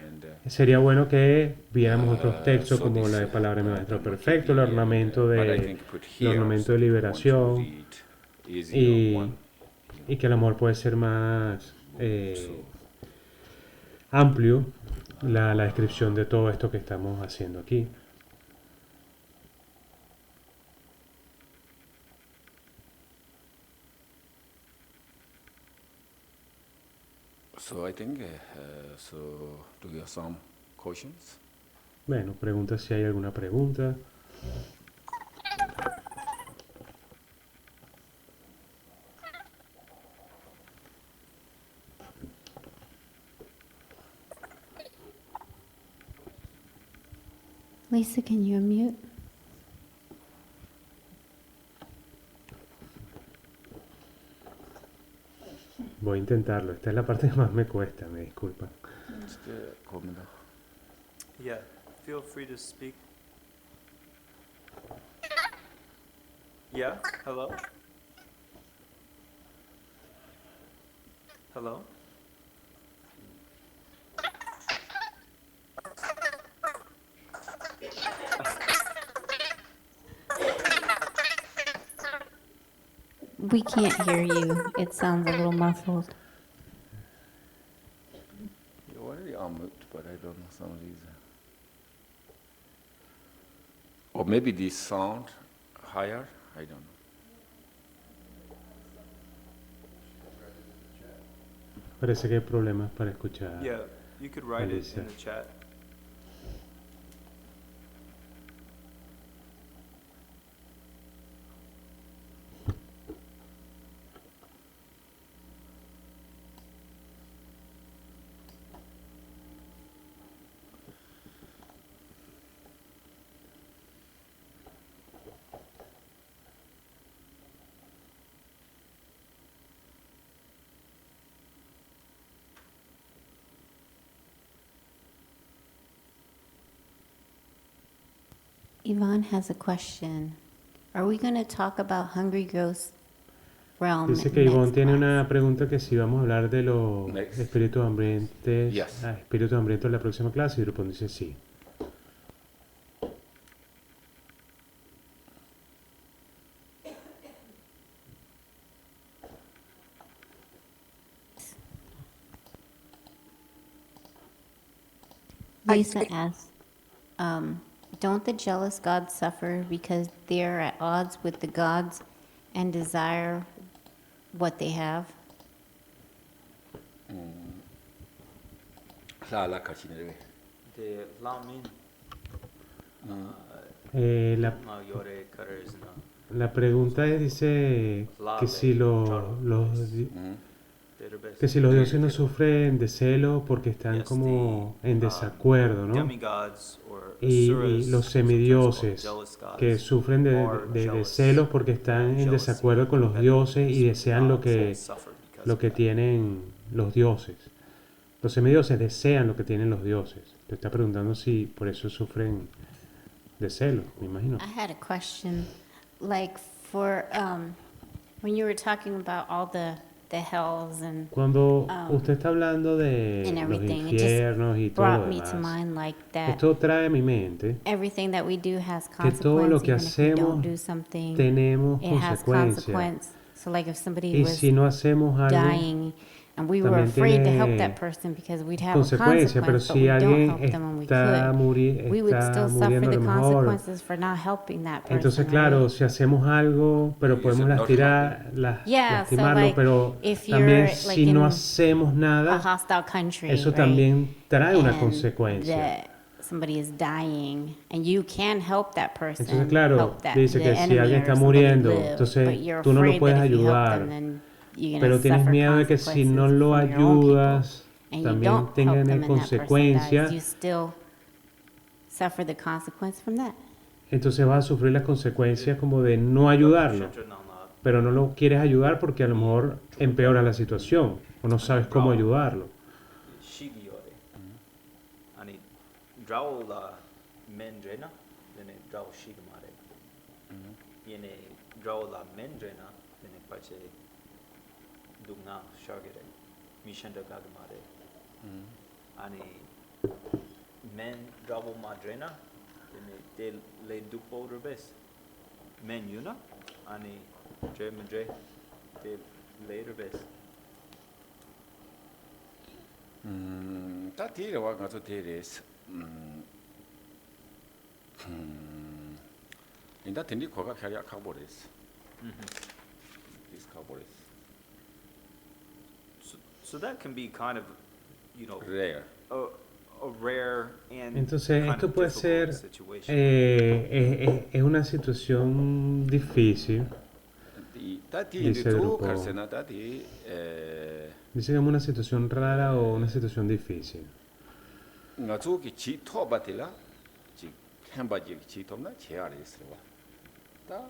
and, sería bueno que viéramos otros textos so como this, la de Palabra de the Maestro Dhamma Perfecto, el Kiti, ornamento but I de, think put el here, ornamento so de if you want to liberación, read easy y, on one, y que a lo mejor puede ser más so, amplio la descripción de todo esto que estamos haciendo aquí. So I think, so do you have some questions? Bueno, pregunta si hay alguna pregunta. Lisa, can you unmute? Voy a intentarlo. Esta es la parte que más me cuesta, me disculpa. Yeah, feel free to speak. Yeah, hello? Hello? We can't hear you. It sounds a little muffled. You already unmute, but I don't know some reason. Or maybe this sound higher, I don't know. Parece que hay problemas para escuchar. Yeah, you could write it Melissa. in the chat. Yvonne has a question. Are we going to talk about Hungry Ghost Realm Dice que Ivonne next tiene class? una pregunta que si vamos a hablar de los Next. espíritus hambrientos, Yes. espíritus hambrientos en la próxima clase, y Drupon dice sí. Lisa asks, don't the jealous gods suffer because they are at odds with the gods and desire what they have? La cachine. De Lamin, La, Yore Cutters, la pregunta es, dice que si que si los dioses no sufren de celo porque están como en desacuerdo, ¿no? Y los semidioses que sufren de celos porque están en desacuerdo con los dioses y desean lo que tienen los dioses. Los semidioses desean lo que tienen los dioses. Te está preguntando si por eso sufren de celos, me imagino. I had a question, like for when you were talking about all the the hells and Cuando usted está hablando and de los everything. It just infiernos y todo lo brought me to demás, mind like that esto trae a mi mente everything that we do has que todo lo consequence, que even if we don't hacemos do something, tenemos it has consecuencias. consequence. So like if somebody Y was si no hacemos algo, dying and we were también afraid to help tiene that person because we'd have a consecuencias. Pero consequence, but si we don't alguien help them when we está, could, we would está still suffer muriendo a the lo mejor, consequences for not helping that entonces person, claro, right? si hacemos algo, pero You podemos said not Yeah, so lastimarlo, like pero if también you're si like no in hacemos a nada, hostile country, eso right? también trae una And consecuencia. that somebody is dying and you can help that person, Entonces, claro, help that dice the que si enemy alguien or está somebody muriendo, live, entonces but you're tú no lo afraid puedes that if you help ayudar, them, then you're pero gonna tienes suffer miedo de que si no consequences lo from your own people, ayudas, and you también don't help tengan them and that person dies, consecuencias. you still suffer the consequence from that. Entonces vas a sufrir las consecuencias como de no ayudarlo, pero no lo quieres ayudar porque a lo mejor empeora la situación o no sabes cómo ayudarlo. 시기열에 아니 드라울라 맨드레나 얘네 드라우 시그마레 얘네 드라울라 맨드레나 얘네 빠체 둥나 샤게레 미션더 가그마레 아니 맨 드라우 마드레나 얘네 델레 두포 르베스 맨 유나 아니 제메드레 델 레르베스 다 뒤로와 가서 데레스 인다 텐디 코가 캐리아 카보레스 디스 카보레스 So that can be kind of, you know, 레어 a rare and Entonces kind esto of puede difficult ser, situation. es una situación difícil, 다 뒤에 Dice el 두 grupo. 갈세나 다 뒤 dice que es una situación rara o una situación difícil. ngazuki chi tobatila chi 햄바지 chi tom나 제아리스와 다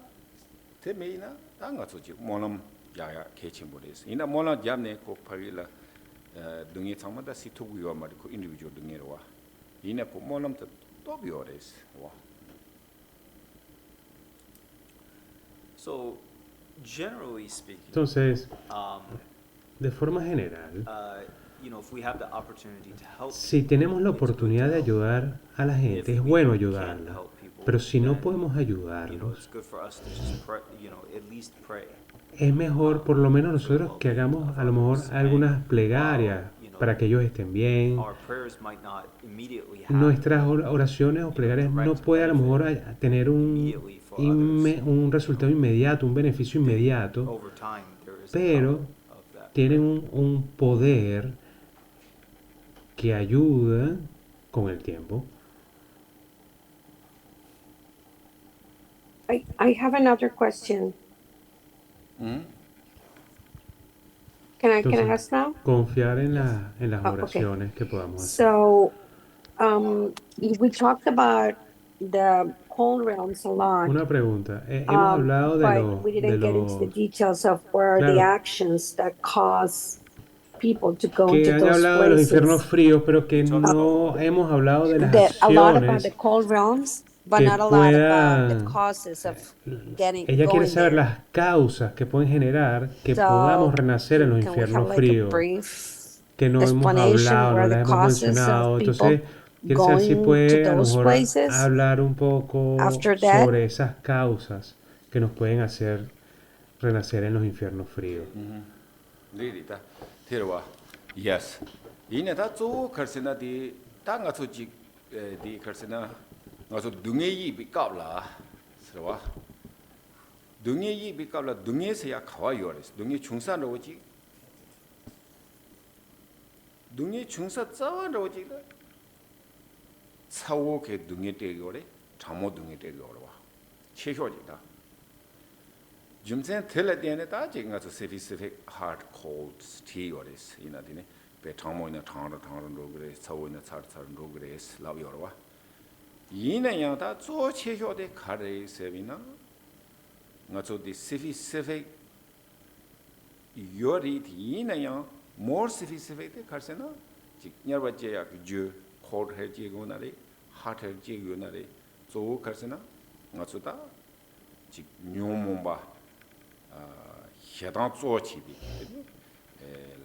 테메이나 다 ngazuki 모놈 야야 개침보레스 이나 모놈 잡네 고 파리라 등이 상마다 시토구요 말고 인디비주얼 등에와 이나 고 모놈 또 비오레스 와 So, generally speaking, Entonces, um, de forma general, you know, if we have the opportunity to help, si tenemos la oportunidad de ayudar a la gente, es bueno can ayudarla. help people, Pero si no then, podemos you know, ayudarlos, it's good for us to just pray, you know, at least pray. es mejor por lo menos nosotros que hagamos a lo mejor algunas plegarias para que ellos estén bien. Our prayers might not immediately have Nuestras oraciones o plegarias no pueden a lo mejor tener un resultado inmediato, un beneficio inmediato, over time there is pero of that. tienen un poder que ayuda con el tiempo. I have another question. Can I Entonces, ask now? Confiar en las okay. oraciones que podamos hacer. So, we talked about the cold realms a lot, Una pregunta. Hemos hablado de but we didn't get into the los details of what are the Claro. actions that cause people to go que into han those hablado de los infiernos places. fríos, pero que no hemos hablado de las A lot about the acciones. cold realms, but que not a lot about the puedan- causes of Ella quiere going saber there. las causas que pueden generar que So, podamos renacer en los can we have infiernos like a fríos, brief que no hemos explanation hablado, no where las the hemos causes mencionado. of Entonces, people quiere saber si going puede to a lo those mejor places? hablar un poco After that? sobre esas causas que nos pueden hacer renacer en los infiernos fríos. 리리다 데려와 yes 이네 다조 갈세나 다 가서 디 갈세나 가서 등에이 비깝라 스러와 등에이 비깝라 등에서야 가와요레스 등에 중산으로 오지 등에 중사 짜와로 오지 사오게 등에 떼고래 잠모 등에 떼고래 와 최효지다 Jumsen tell at the end that I got a specific hard cold steers in a dinner, but Tomo in a town of town rogres, so in a tartar rogres, love your wa. Yin and Yata, so cheho de carre sevina, not so the specific your it yin and yang, more specific the carsena, never jack, Jew, cold head jigonare, hot head jigonare, so carsena, not so that, Nyomumba. 해당 조치비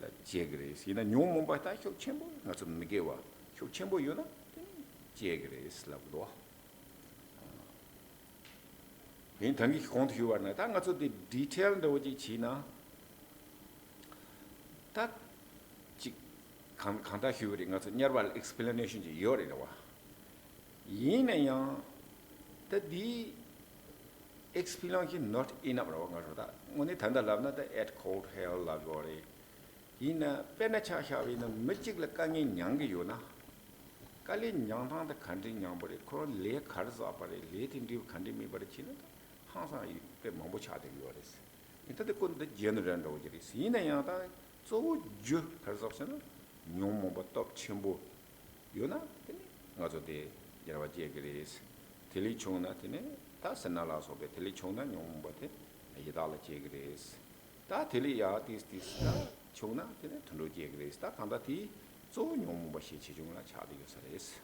la jegres ina nyom mo ba ta chok chembo nga zum mige wa chok chembo yo na jegres la do yin tangi kont hu wa na ta nga zu de detail de oji china ta chi khanda hu ri nga zu nyarwal explanation ji yo ri wa yin ya ta di explanation not enough ro nga da ngone thanda labna da at cold hell la gore ina penacha shawi na mechik la kangi nyang gi yona kali nyang thang da khandi nyang bore ko le khar za pare le tin di khandi mi bore china ha sa i pe mambo cha de yore se ita de kon de general ro jiri ina ya da zo ju khar za sana nyom mo ba top chimbo yona nga zo de yara je gres tili chona tine 다 선나라 소베 텔리 총나 용바테 이달라 제그레스 다 텔리 야 디스디스다 총나 테네 툴로 제그레스 다 간다티 조 용바시 지중라 차디 요사레스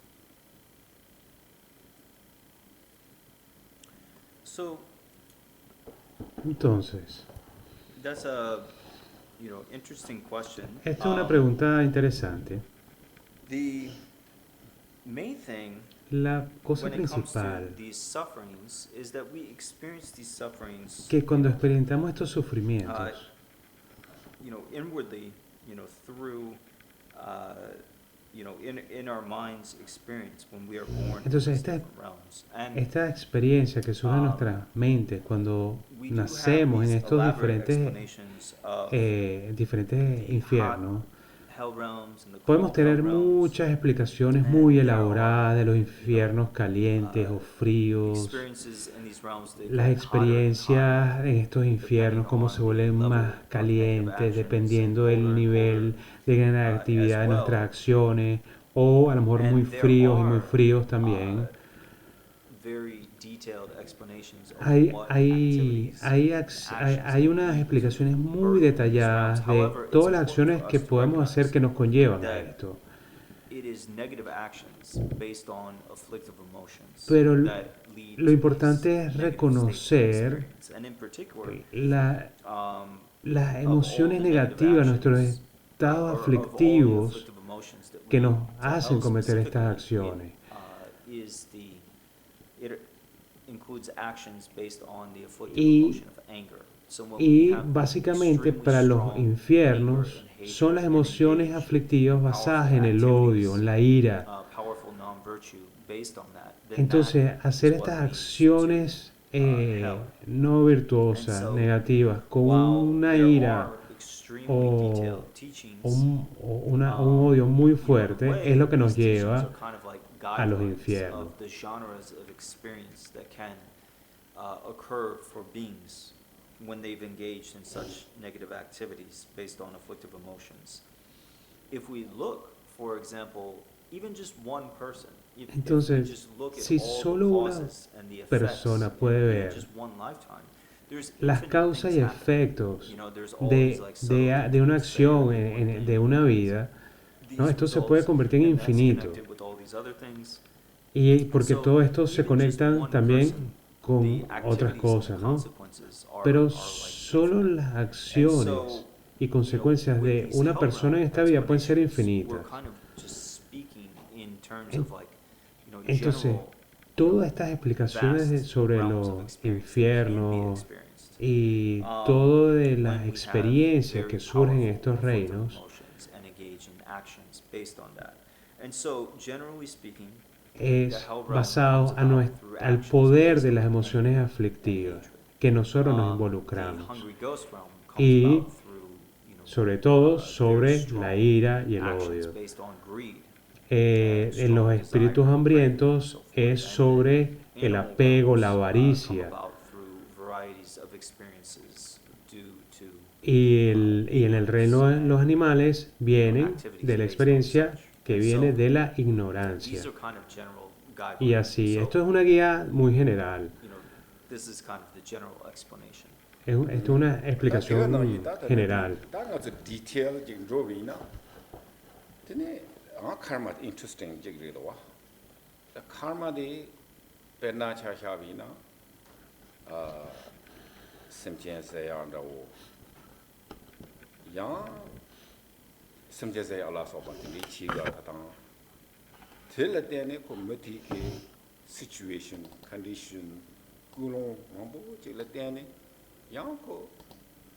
So Entonces, that's a, interesting question. esta es una pregunta interesante. The main thing La cosa when it comes to principal these sufferings is that we experience these sufferings, que cuando experimentamos estos sufrimientos, inwardly, through, in our mind's experience when we are born Entonces, in these esta- different realms. And esta experiencia que surge en nuestra mente cuando we do have nacemos en these estos elaborate diferentes, explanations of diferentes the infiernos, hell realms and the podemos cold hell tener realms. muchas explicaciones muy elaboradas de los infiernos calientes o fríos, Experiences in these realms, they las get hotter and experiencias hotter, en estos infiernos, cómo se vuelven más calientes dependiendo del nivel de actividad de nuestras acciones, o a lo mejor muy fríos y muy fríos también. very detailed explanations of Hay, what hay, activities, hay, actions hay unas we explicaciones muy birth in these detalladas realms. de However, it's todas las important acciones for que us to podemos hacer recognize que nos conllevan a that esto. it is negative actions based on afflictive emotions Pero that lead lo to importante these es negative reconocer states of experience. And in particular, las of emociones all the negative negativas, nuestros actions, estados or of all the aflictivos afflictive emotions that que lead nos to hacen hell cometer estas specifically, acciones. it includes actions based on the afflictive Y- emotion of anger. So when we Y have básicamente extremely para los strong infiernos anger and hatred son las and emociones engage aflictivas in basadas powerful en el odio, en la activities, ira. powerful non-virtue based on that, then Entonces, that hacer is what estas leads to, acciones hell. no virtuosas, And so, negativas, con while una there ira are extremely o, detailed teachings, un odio muy fuerte, in a way, es lo que nos these teachings lleva are kind of like a los guidelines infiernos. of the genres of experience that can occur for beings when they've engaged in such negative activities based on afflictive emotions. If we look, for example, even just one person, if we Entonces, just look at si all the solo una causes and the effects persona in puede even ver just one lifetime, there's las infinite causas things y happening. efectos There's all these, like, de una acción de una vida, ¿no? Esto se puede convertir en infinito. Y porque todo esto se conecta también con otras cosas, ¿no? Pero solo las acciones y consecuencias de una persona en esta vida pueden ser infinitas. Entonces, todas estas explicaciones sobre los infiernos y todo de las experiencias que surgen en estos reinos es basado al poder de las emociones aflictivas que nosotros nos involucramos y sobre todo sobre la ira y el odio. En los espíritus hambrientos es sobre el apego, la avaricia. Y en el reino de los animales vienen de la experiencia que viene de la ignorancia. Y así, esto es una guía muy general. Esto es una explicación general. detail jing robina tene karma interesting jigri do wa karma de perna cha sha bina simchen se yang da wo yang 심제세 알아서 봤더니 치가 당 될 때에 그 메티게 situation condition 구롱 뭐 질 때에 양고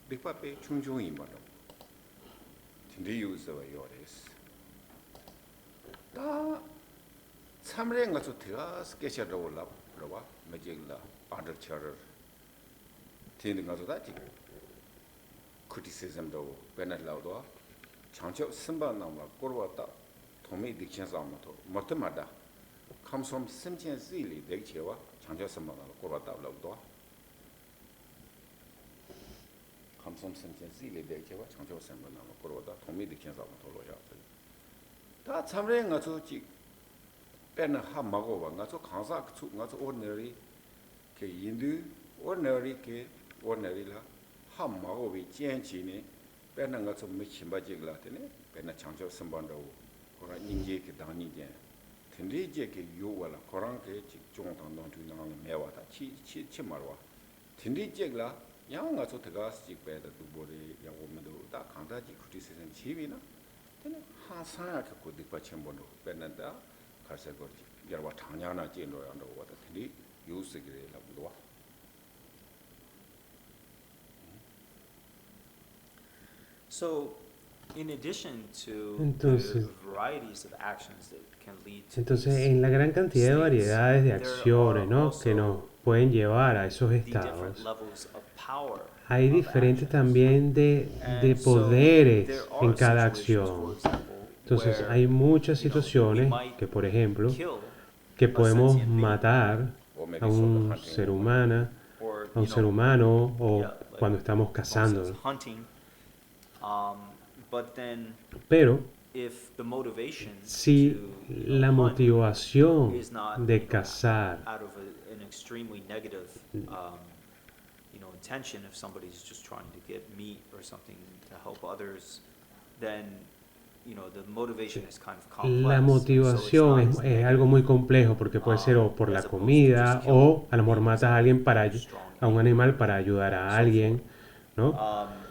빅파페 충종이 말로 근데 유저가 요레스 다 참례 가서 대가 스케치하러 올라 그러봐 매직라 아더처를 되는 가서 다 지금 criticism도 베날라도 장초 선반 나와 꼬르왔다 도미 딕션 싸움도 못마다 감솜 심진 실리 덱체와 장초 선반 나와 꼬르왔다 올라도 감솜 심진 실리 덱체와 장초 선반 나와 꼬르왔다 도미 딕션 싸움도 올라야 다 참례 가서 지 배는 한 먹어 봐 가서 강사 가서 ordinary 그 인도 ordinary 그 ordinary라 한 먹어 비 젠치네 배는 가서 미친 바지라 되네 배는 장초 선반도 그런 인지 그 당니제 근데 이제 그 요와라 그런 그 중앙당당 중앙 매와다 치치 말와 근데 이제라 양 가서 들어가서 배다 두보리 야고면도 다 강다지 크리스는 집이나 되네 하사야 그 뒷바 첨번도 배는다 가서 그 여러 당냐나 진로야 한다고 왔다 근데 요스기를 나도 와 So, in addition to Entonces- the varieties of actions that can lead to Entonces, these en la gran cantidad de states, variedades de there acciones, are ¿no? also que nos pueden llevar a esos the different estados, levels of power hay of diferentes actions. también de And so, poderes there en are cada situations, acción. for example, Entonces, where, hay muchas you know, we situaciones might que, por ejemplo, kill que a podemos sentient being, matar o me a un ser humano, or, a un you ser know, humano o yeah, like cuando estamos Paul says, cazando. hunting. But then, Pero if the motivation si to, you la know, hunt motivación is not, de you know, cazar out of an extremely negative, you know, intention, if somebody's just trying to get meat or something to help others, then, you know, the motivation is kind of complex. la so it's motivación not es, as es algo muy negative, complejo porque puede ser o por la as opposed to comida just o a lo killing mejor matas a alguien para strong a un anger, animal para ayudar a so alguien, ¿no? Um,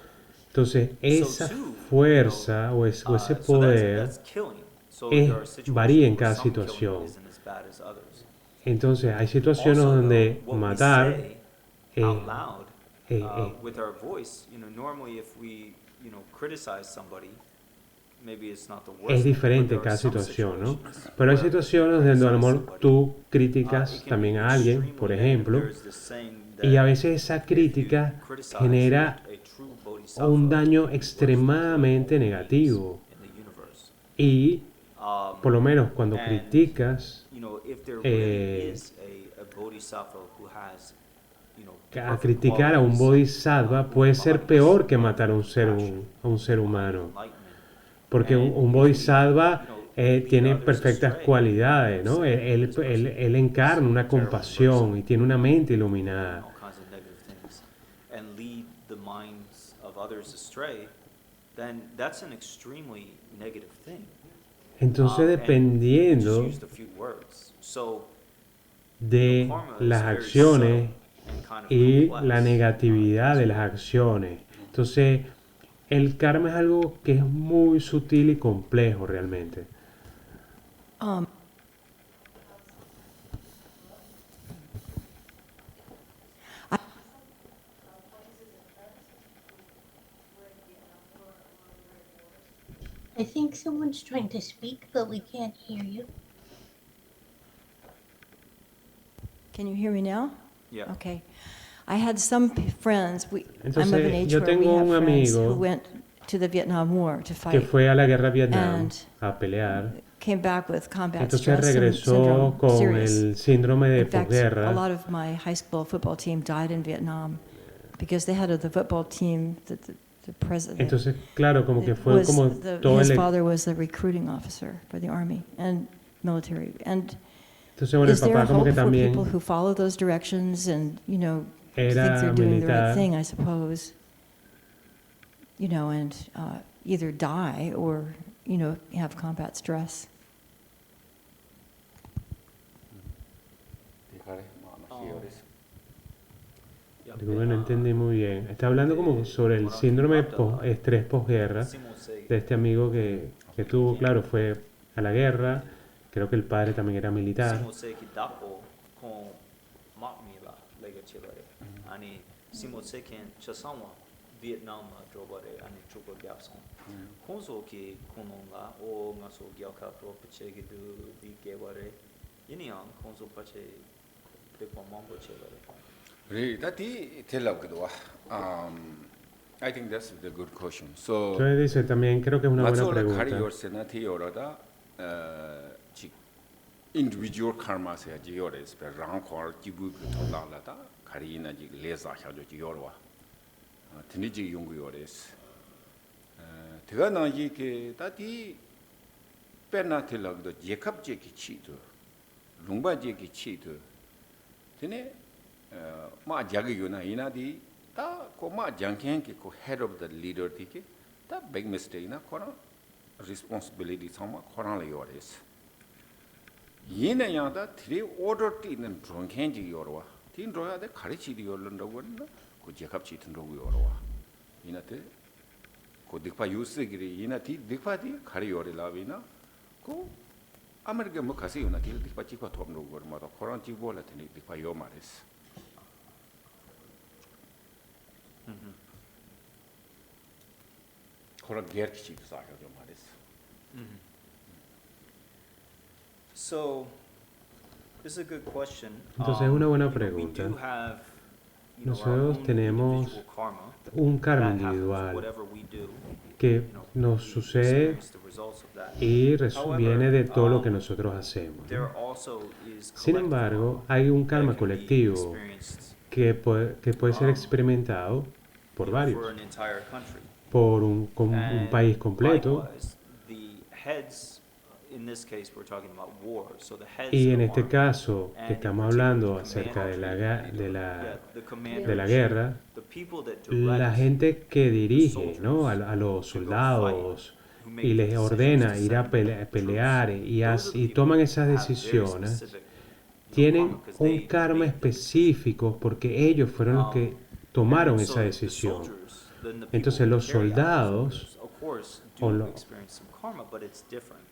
Entonces esa so too, fuerza o ese so poder that's killing. So es- there are situations varía en where cada some killing situación. isn't as bad as others. Entonces hay situaciones Also, donde though, what matar we say eh, out loud eh, with our voice, you know, normally if we, you know, criticize somebody, maybe it's not the worst es thing, diferente but there cada are some situación, ¿no? situations Pero hay where situaciones if you donde a lo criticize mejor somebody, tú it criticas can be también a alguien, extremely por negative. ejemplo, There's this saying y a that veces esa if you crítica criticize genera a true bodhisattva, un daño the worst extremadamente of all negativo. beings in the universe. Y por lo menos cuando And, criticas, you know, if there eh, really is a bodhisattva who has, you know, a perfect criticar a un qualities, bodhisattva puede ser embodies peor que love, matar a un compassion, ser humano. enlightenment. Porque And un if bodhisattva we, you know, lead tiene others perfectas astray, cualidades, ¿no? saying this person Él encarna una is a terrible compasión person, y tiene una mente and iluminada. all kinds of negative things, and lead the minds of others astray, then that's an extremely negative thing. Entonces, And just dependiendo used a few words. So, de karma is las very acciones subtle and kind of y complex. la negatividad de So, las acciones. Entonces, el karma es algo que es muy sutil y complejo realmente. I think someone's trying to speak, but we can't hear you. Can you hear me now? Yeah. Okay. I had some friends. I'm of Entonces, an age yo where we tengo have un friends amigo who went to the Vietnam War to que fight, fue a la guerra de Vietnam And a pelear. came back with combat Entonces stress regresó syndrome, con serious. el síndrome de In fact, a posguerra. lot of my high school football team died in Vietnam because they had the football team that the president. Entonces, claro, como que It fue was como todo his el... father was the recruiting officer for the army and military. And Entonces, bueno, el is there a papá como hope que for también people who follow those directions and, you know, think era they're doing the right militar. thing, I suppose, you know, and either die or, you know, have combat stress? Disculpe, no entendí muy bien. Está hablando como sobre el síndrome estrés posguerra de este amigo que tuvo, claro, fue a la guerra. Creo que el padre también era militar. Simoseki dapo con makmiba lega chilare. Ani simoseken chasamwa Vietnam drobare ani chuko gyapson. Konso ki kunonga o ngaso gyaka pro pachegi du di gebare. Yiniang konso pache dekwa mambo chilare. Re, dati tela kudwa. I think that's the good question. So, Entonces dice también, creo que es una buena 맞춰라 가리 pregunta. 요새나 티어라다 지 individual karma se ji yores pe rang khor ji bu ku thola la da 가리 na ji le za xiao ji yorwa tini ji yung gu yores 대가 나 이게 다디 페나 틸럭도 예캅 제기 치도 룽바 제기 치도 tene 마 자기 요나 이나디 다 고마 장켄기 고 head of the leader 티게 다 big mistake 나 코라 responsibility sama 코라 le yores yene yada three order ti는 drunken지 yorwa tin roya de 가르치디 yor런다고 나 고 제캅 치든다고 yorwa 이나테 고 딕파 유스기리 이나티 딕파디 가리 요리라비나 고 아메리카 뭐 가세요 나 딜 딕파 치파 톱노 거 마다 코란 치보라 테니 딕파 요 말레스 코란 게르치 치도 사요 좀 말레스 So, this is a good question. Entonces es una buena We pregunta. do have, you know, our Nosotros own tenemos individual karma un karma that happens individual whatever we do, que you know, nos we sucede experience the results of that. y However, viene de todo lo que nosotros hacemos. There also is Sin collective embargo, karma hay un that karma can be colectivo experienced, que puede ser experimentado por you know, for varios, an entire country. por un And país completo. likewise, the heads, in this case, we're talking about war, so the heads Y en of este army, caso, and que in estamos particular hablando the acerca de commander, de yeah, the commander de la in chief, guerra, the people that la direct gente que dirige, ¿no? a los soldados who make y the les decisions ordena to ir a send troops, pelear those are the y people toman who esas have very decisiones, specific, tienen karma, 'cause un they karma made the decision. específico porque ellos fueron los que tomaron And esa so the decisión. soldiers, then the people Entonces who los carry out those soldados orders, of course, o do lo- experience some karma, but it's different.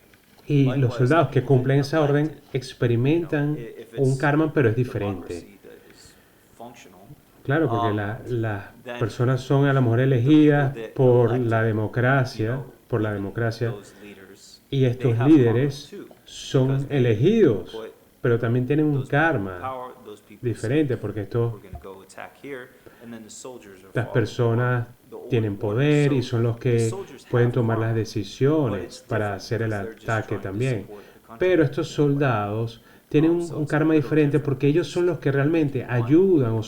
y los Likewise, soldados the que people cumplen that esa orden elected, experimentan you know, if un it's karma, pero es diferente. democracy that is functional, Claro, porque Um, las then personas son a lo mejor elegidas people that por elected, la you democracia, know, por la even democracia, those leaders, y they estos have líderes karma too, son because they elegidos, put pero también tienen un those people in karma power, those people diferente, say, porque estos, "We're gonna go attack here," and then the soldiers are las following personas the order. tienen poder y So son los the que soldiers pueden have tomar las karma, but decisiones it's para different hacer el because they're just ataque trying to también. support the country. Pero estos soldados tienen un karma diferente porque ellos son los que realmente ayudan o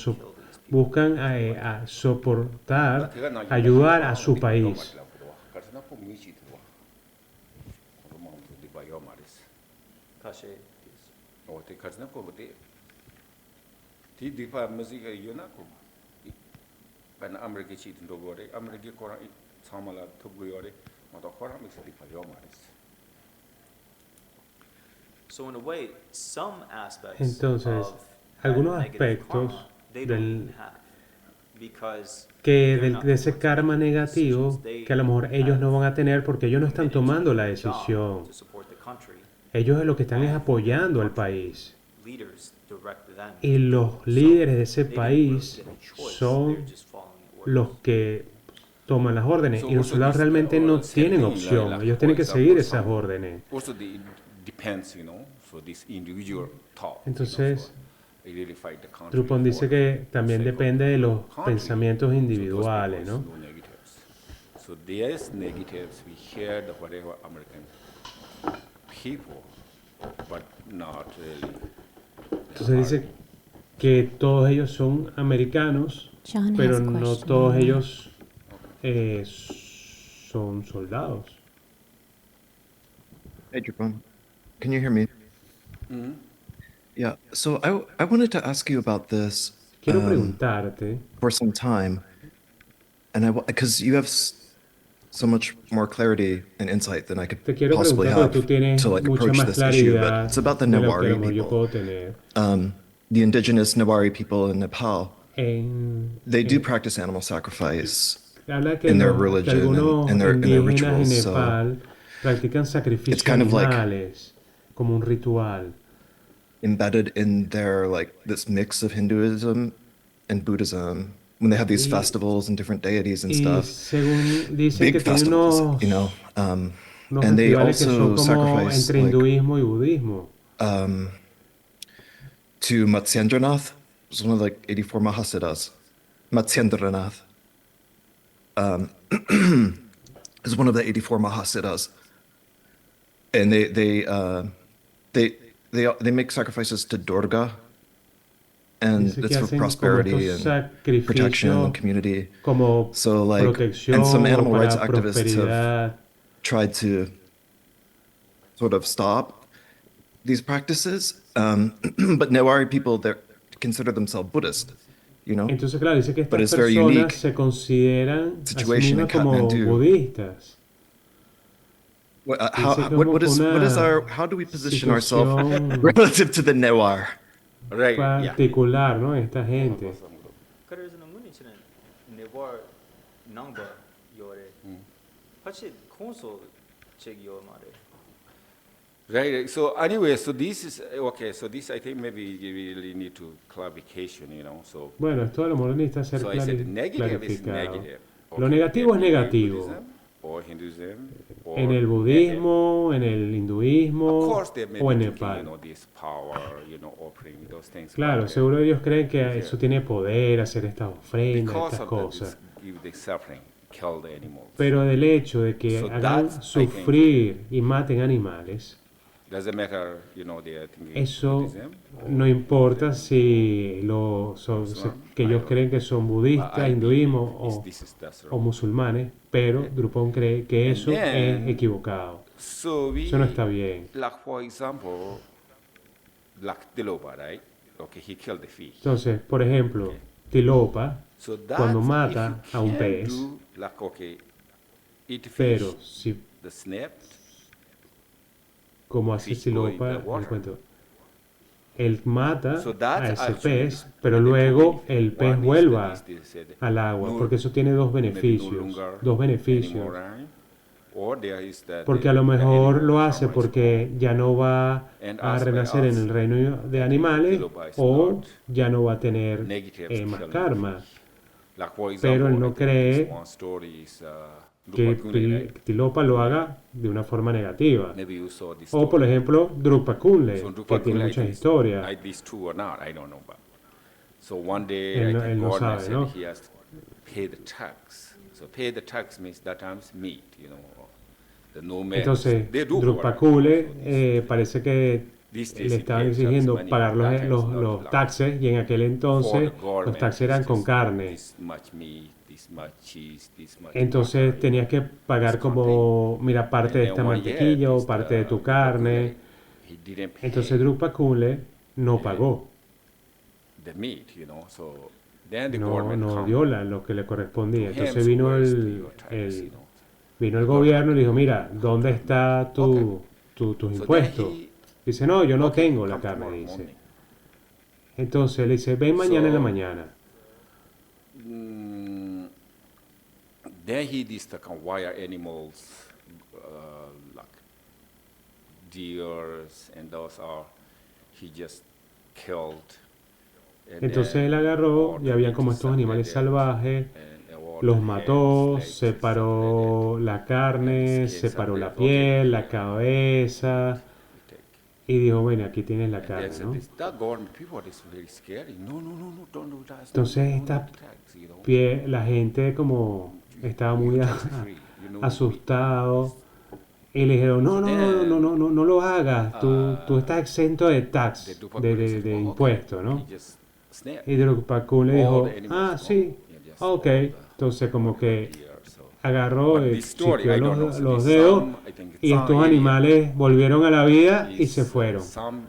buscan a soportar, ayudar a su país. 다시 어때 가지나 거부터 디 디파 뮤직 요나 고 반 아메리카 치든 도고래 아메리카 코라 참말라 톱고요래 뭐도 코라 믹스 디파 요 말이스 So in a way, some aspects Entonces, of algunos that negative aspectos karma, they don't del- even have, because Que they're not de ese the ones karma making the negativo decisions. They que a lo mejor ellos no have van a tener porque ellos no están committed to tomando la their job decisión. to support the country. Ellos es lo que están es apoyando al país. Leaders direct them. Y los So líderes de ese they don't really país get a choice, son they're just following orders. los que toman las órdenes. Y los soldados realmente no tienen la opción. Ellos tienen que seguir esas órdenes. also the depends, you know, so this individual thought. Entonces, They really fight the country Trupon dice for que también sake of depende de los country. pensamientos So those individuales, people ¿no? is no negatives. So there's negatives. We hear the whatever American people, but not really. Entonces dice que todos ellos son americanos, John pero has a no question. todos ellos son soldados. Hey, Drupon. Can you hear me? Mm-hmm. Yeah. So I wanted to ask you about this Quiero preguntarte, for some time, and because you have so much more clarity and insight than I could te quiero possibly preguntar have porque tú tienes to like mucha approach más this issue. But claridad it's about the de lo que a lo Newari mejor yo people, puedo tener. the indigenous Newari people in Nepal. they do en- practice animal sacrifice habla que, in their que religion algunos and their indígenas en rituals. So Nepal practican sacrificio kind de of like- animales como un ritual. embedded in their like this mix of Hinduism and Buddhism when they have these Y- festivals and different deities and Y stuff. según dicen Big que tiene festivals, unos, you know. unos And they festivales que son also como sacrifice entre like hinduismo y budismo. to Matsyendranath, who's one of like 84 Mahasiddhas. Matsyendranath is one of the 84 Mahasiddhas, and they make sacrifices to Durga, and Dice que it's for hacen como prosperity estos and protection sacrificios and community. como So like, protección and some o animal rights para activists have prosperidad. tried to sort of stop these practices, but Newari people they consider themselves Buddhist, you know. Entonces, claro, dice que But estas it's very personas unique se consideran a sí situation in mismas como Kathmandu. budistas. Dice como What is una our, how do we position ourselves situación relative to the Newar? Right, yeah. particular, ¿no? Esta gente. 그래서 문이치는 네벌 남바 요래. 사실 콘솔 책이요 말에. Right. So anyway, so this is okay. So this I think maybe you really need to clarification, you know. So Bueno, esto a lo mejor necesita ser so I said negative is clarificado. negative. Lo negativo es Maybe negativo. Buddhism or Hinduism or En el budismo, en el Of hinduismo course, they may o en be thinking, Nepal. you know, this power, you know, offering those things. Claro, but, seguro ellos creen que eso tiene poder, hacer estas ofrendas, because estas of cosas. give the suffering, kill the animals. Pero del hecho de que So hagan that's, I think- sufrir y maten animales, Doesn't matter, you know, they are thinking eso Buddhism or- no importa si que ellos creen que son budistas, I hinduismo believe o, that's o wrong. musulmanes, pero Drupal cree que eso then- es equivocado. So we, Eso no está bien. like for example, like Tilopa, right? Okay, he killed the fish. Entonces, por ejemplo, Tilopa, So that cuando if mata you a un can pez, do, like, okay, eat fish, pero si the snap, como hace Fish go in Tilopa, the les water. cuento, él mata So a that's ese actually pez, pero luego el pez one is vuelva that they said al agua, no- porque eso tiene dos maybe no beneficios, longer dos beneficios. anymore, right? Or there is that Porque the- a lo the mejor animal lo hace karma is porque ya no va And a as by renacer en us, el reino de animales Tilopa is o not ya no va a tener negative más killing karma. fish. Like for Pero él example, no I think cree this one story is, Que Drupal right? Tilopa lo haga de una forma negativa. Maybe you saw this O por story. ejemplo, Drupal Kunle, So que Drupal tiene Kunle, I muchas think historias. I this true or not, I don't know. But so one day, Él I no- think él no government sabe, said ¿no? he has to pay the tax. So pay the tax means that times meat, you know, the no meat. Entonces, They do Drupal work. Kunle So this- parece que these days le he estaban pays exigiendo tax pagar money, that los, times not los allowed. taxes y en aquel For entonces the los government, taxes eran it's con just carne. This much meat, this much cheese, this much Entonces butter, tenías que pagar como, mira, parte de And esta then one year, mantequilla o this, parte de tu Drupal carne. Kunle, he didn't pay Entonces Drupal Kunle no pagó, the meat, you know. So then the no, government no come dio lo que le correspondía. to him, Entonces so vino where is el, tax, el, you know. vino el gobierno y le dijo, mira, ¿dónde está tus So then impuestos? he- Dice, no, yo no okay, tengo la come carne, tomorrow dice. morning. Entonces le dice, ven mañana en la So- mañana. Mm, then he did the kind of wild animals, like deers, and those are he just killed. And Entonces then él agarró all y the había meat como is estos animales separated, salvajes, and all los the mató, heads, legs, separó la carne, and skins separó la separated, piel, okay, la cabeza we take. y dijo, bueno, aquí tienes la And they carne, said, ¿no? that government people is very scary. No, no, no, no, don't do that. Entonces no, esta no, tax, you know. La gente como estaba muy You tax free, you know, asustado y le dijeron, no, no, no, no, no, no, no lo hagas, tú estás exento de tax, the Drupal de Kunle said, "Oh, okay." impuesto, ¿no? He just snapped. Y Drupal Kunle All dijo, the animals ah, sí, gone. Yeah, just ok. all the- Entonces como que deer, so. agarró, But this story, chiqueó I don't know. los, So los this dedos some, I think y some estos area animales volvieron a la vida y is, se fueron. Some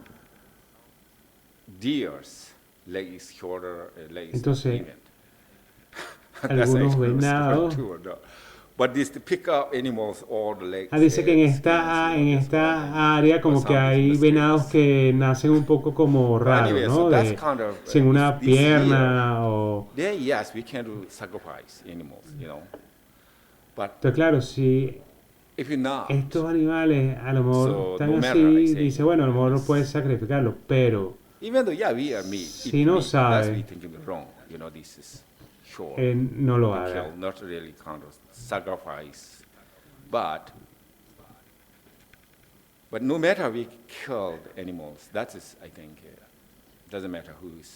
deers, legs shorter, legs Entonces, bigger. That's algunos actually a story venados too, or not. But this to pick up animals all the legs. Dice que heads, en esta área como que hay venados que nacen un poco como raros, anyway, ¿no? so that's kind of, Sin una this year, pierna o... there, yes, we can do sacrifice animals, But Entonces, claro, si if you're not, estos animales a lo mejor So, están no matter, I así, say. dice, bueno, a lo mejor no puedes sacrificarlo, pero even though, yeah, we are meat, Si eat no meat, that's sabe. we thinking wrong. This is sure. no lo We haga. kill, not really kind of sacrifice. But no matter we killed animals, that is, I think, doesn't matter who's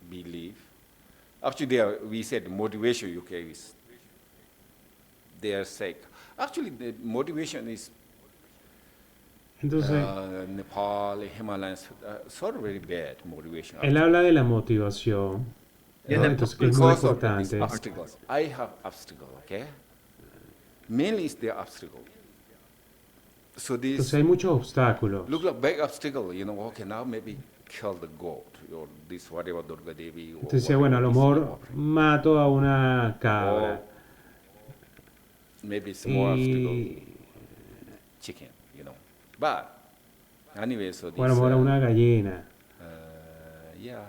believe. Actually, there we said motivation UK is their sake. Actually, the motivation is Entonces, Nepal, Himalayas, sort of very bad motivation. él habla de la motivación, ¿no? Yeah, Entonces, que es muy Because of these importante. obstacles. I have obstacle, okay? Mainly it's the obstacle. So Entonces, this hay muchos obstáculos. look like big obstacle, okay, now maybe kill the goat or this whatever Durga Devi. Or Entonces, bueno, a lo whatever mejor mato a una cabra maybe it's more obstacle, y, chicken, But anyway, so o a lo this, mejor a una gallina. yeah,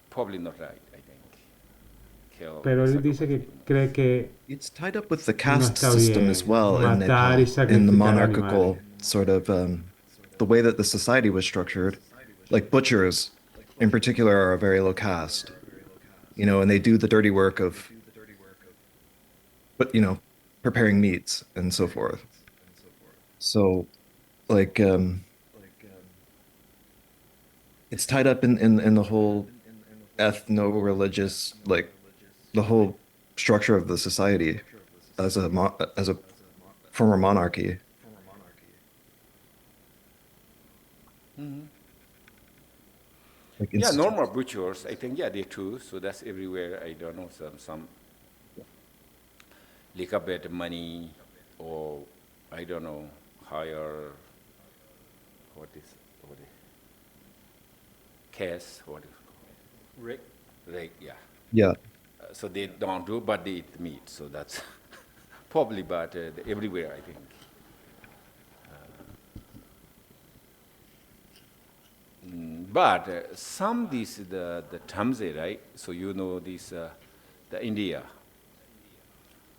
probably not right, I think. Kill, Pero él dice que sacrifice cree que It's tied up with the no caste está system bien as well in matar y Nepal, in the sacrificar monarchical animales. sort of the way that the society was structured. Like butchers, in particular, are a very low caste, and they do the dirty work of, but preparing meats and so forth. So, like, it's tied up in the whole ethno-religious, like, the whole structure of the society as a former monarchy. Like Yeah, institu- normal butchers, I think, yeah, they too. So that's everywhere. I don't know, some lick bit money, or I don't know, hire, what is case, what is Rick? Right, yeah. Yeah. So they don't do, but they eat meat. So that's probably, but everywhere, I think. But some these the Tamze, right? So this the India.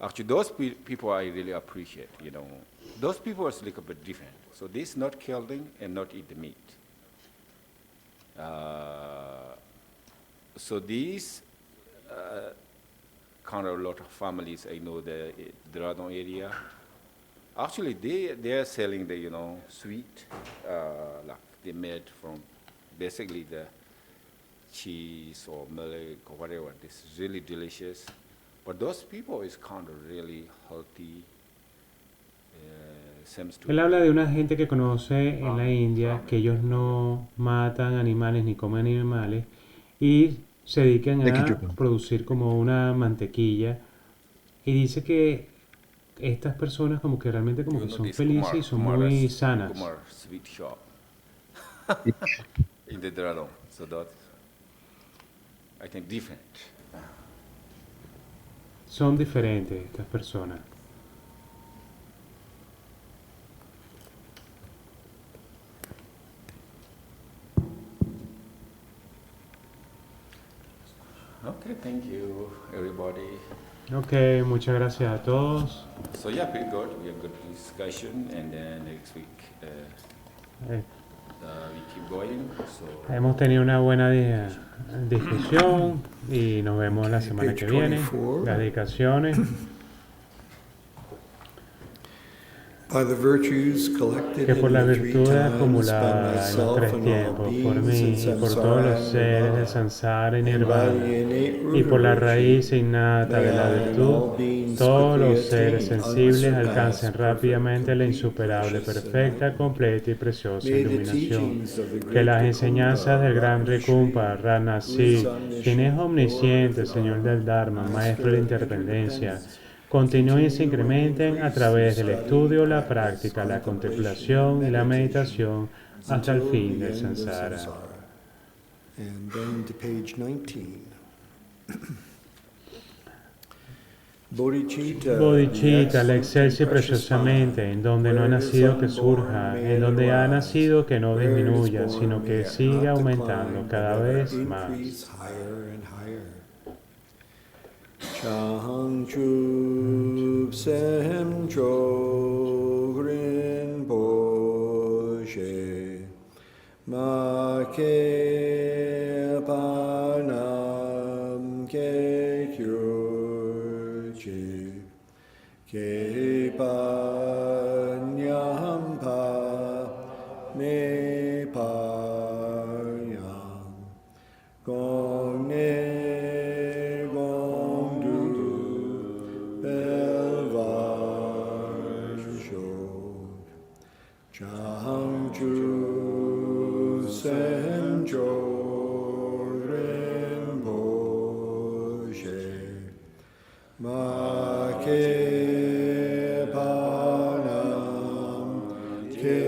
Actually, those people I really appreciate. Those people are a little bit different. So this not killing and not eat the meat. So these kind of a lot of families I know the Dradon area. Actually, they are selling the sweet like they made from basically the cheese or milk or whatever. This is really delicious. But those people is kind of really healthy. Seems to Él habla de una gente que conoce en la India que ellos no matan animales ni comen animales y se dedican Thank you, a Jupan. producir como una mantequilla y dice que estas personas como que realmente como que son this felices y son muy sanas. Kumar sweet shop in the Dradon. So that's, I think, different. Son diferentes estas personas. Okay, thank you, everybody. Ok, muchas gracias a todos. So yeah, pretty good. We have good discussion, and then next week Eh, we keep going. So hemos tenido una buena discusión y nos vemos la semana que viene. Las dedicaciones. By the virtues collected Que por in las the three virtudes times by acumuladas en los myself tres and all tiempos, por beings mí in y por todos los samsara seres de and samsara y by nirvana, the innate root y por la of virtue, raíz innata de la may I and virtud, all beings todos quickly los seres attain sensibles unsurpassed, alcancen perfect, rápidamente la complete, insuperable, precious perfecta, enlightenment. completa y preciosa May the iluminación. teachings of the Que great las enseñanzas del gran Rikumpa, Shri, Ranasi, quien es omnisciente, Señor del Dharma, Maestro de la Interdependencia, continúen y se incrementen a través del estudio, la práctica, la contemplación y la meditación hasta el fin del samsara. And then to page 19. Bodhicitta, la excelsi preciosamente, en donde no ha nacido que surja, en donde ha nacido que no disminuya, sino que siga aumentando cada vez más. Changchup Sem Chogrin Boshe Ma Ke Panam Ke Kyurchi Ke Panyam Pa Me Payam Gong Ne Gong Du Belvarsho Changchu Sem Chorin Boshe Ma Ke Panam Ke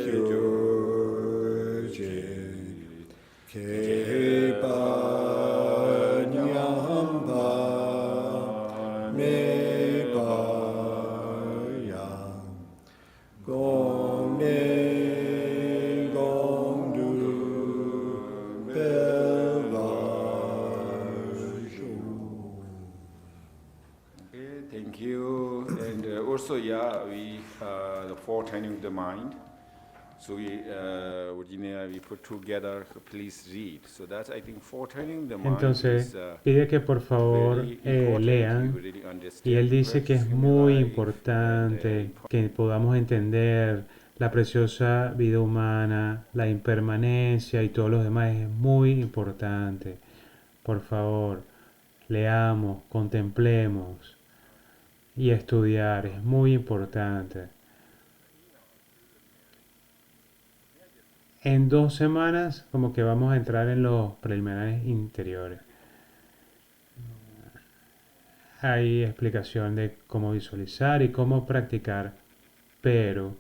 Kyurche Ke Panyam Pa Me Payam Gong Ne Gong Du Belvarsho. Okay, thank you. And also, yeah, we the four training of the mind. So we Virginia, we put together. Please read. So that's I think four training of the mind Entonces, is pide que por favor very important. lean. You really understand Y él dice que es practice in muy life importante que podamos entender la preciosa vida humana, la impermanencia y todos los demás. Es muy importante. Por favor, leamos, contemplemos y estudiar. Es muy importante. En 2 semanas como que vamos a entrar en los preliminares interiores. Hay explicación de cómo visualizar y cómo practicar, pero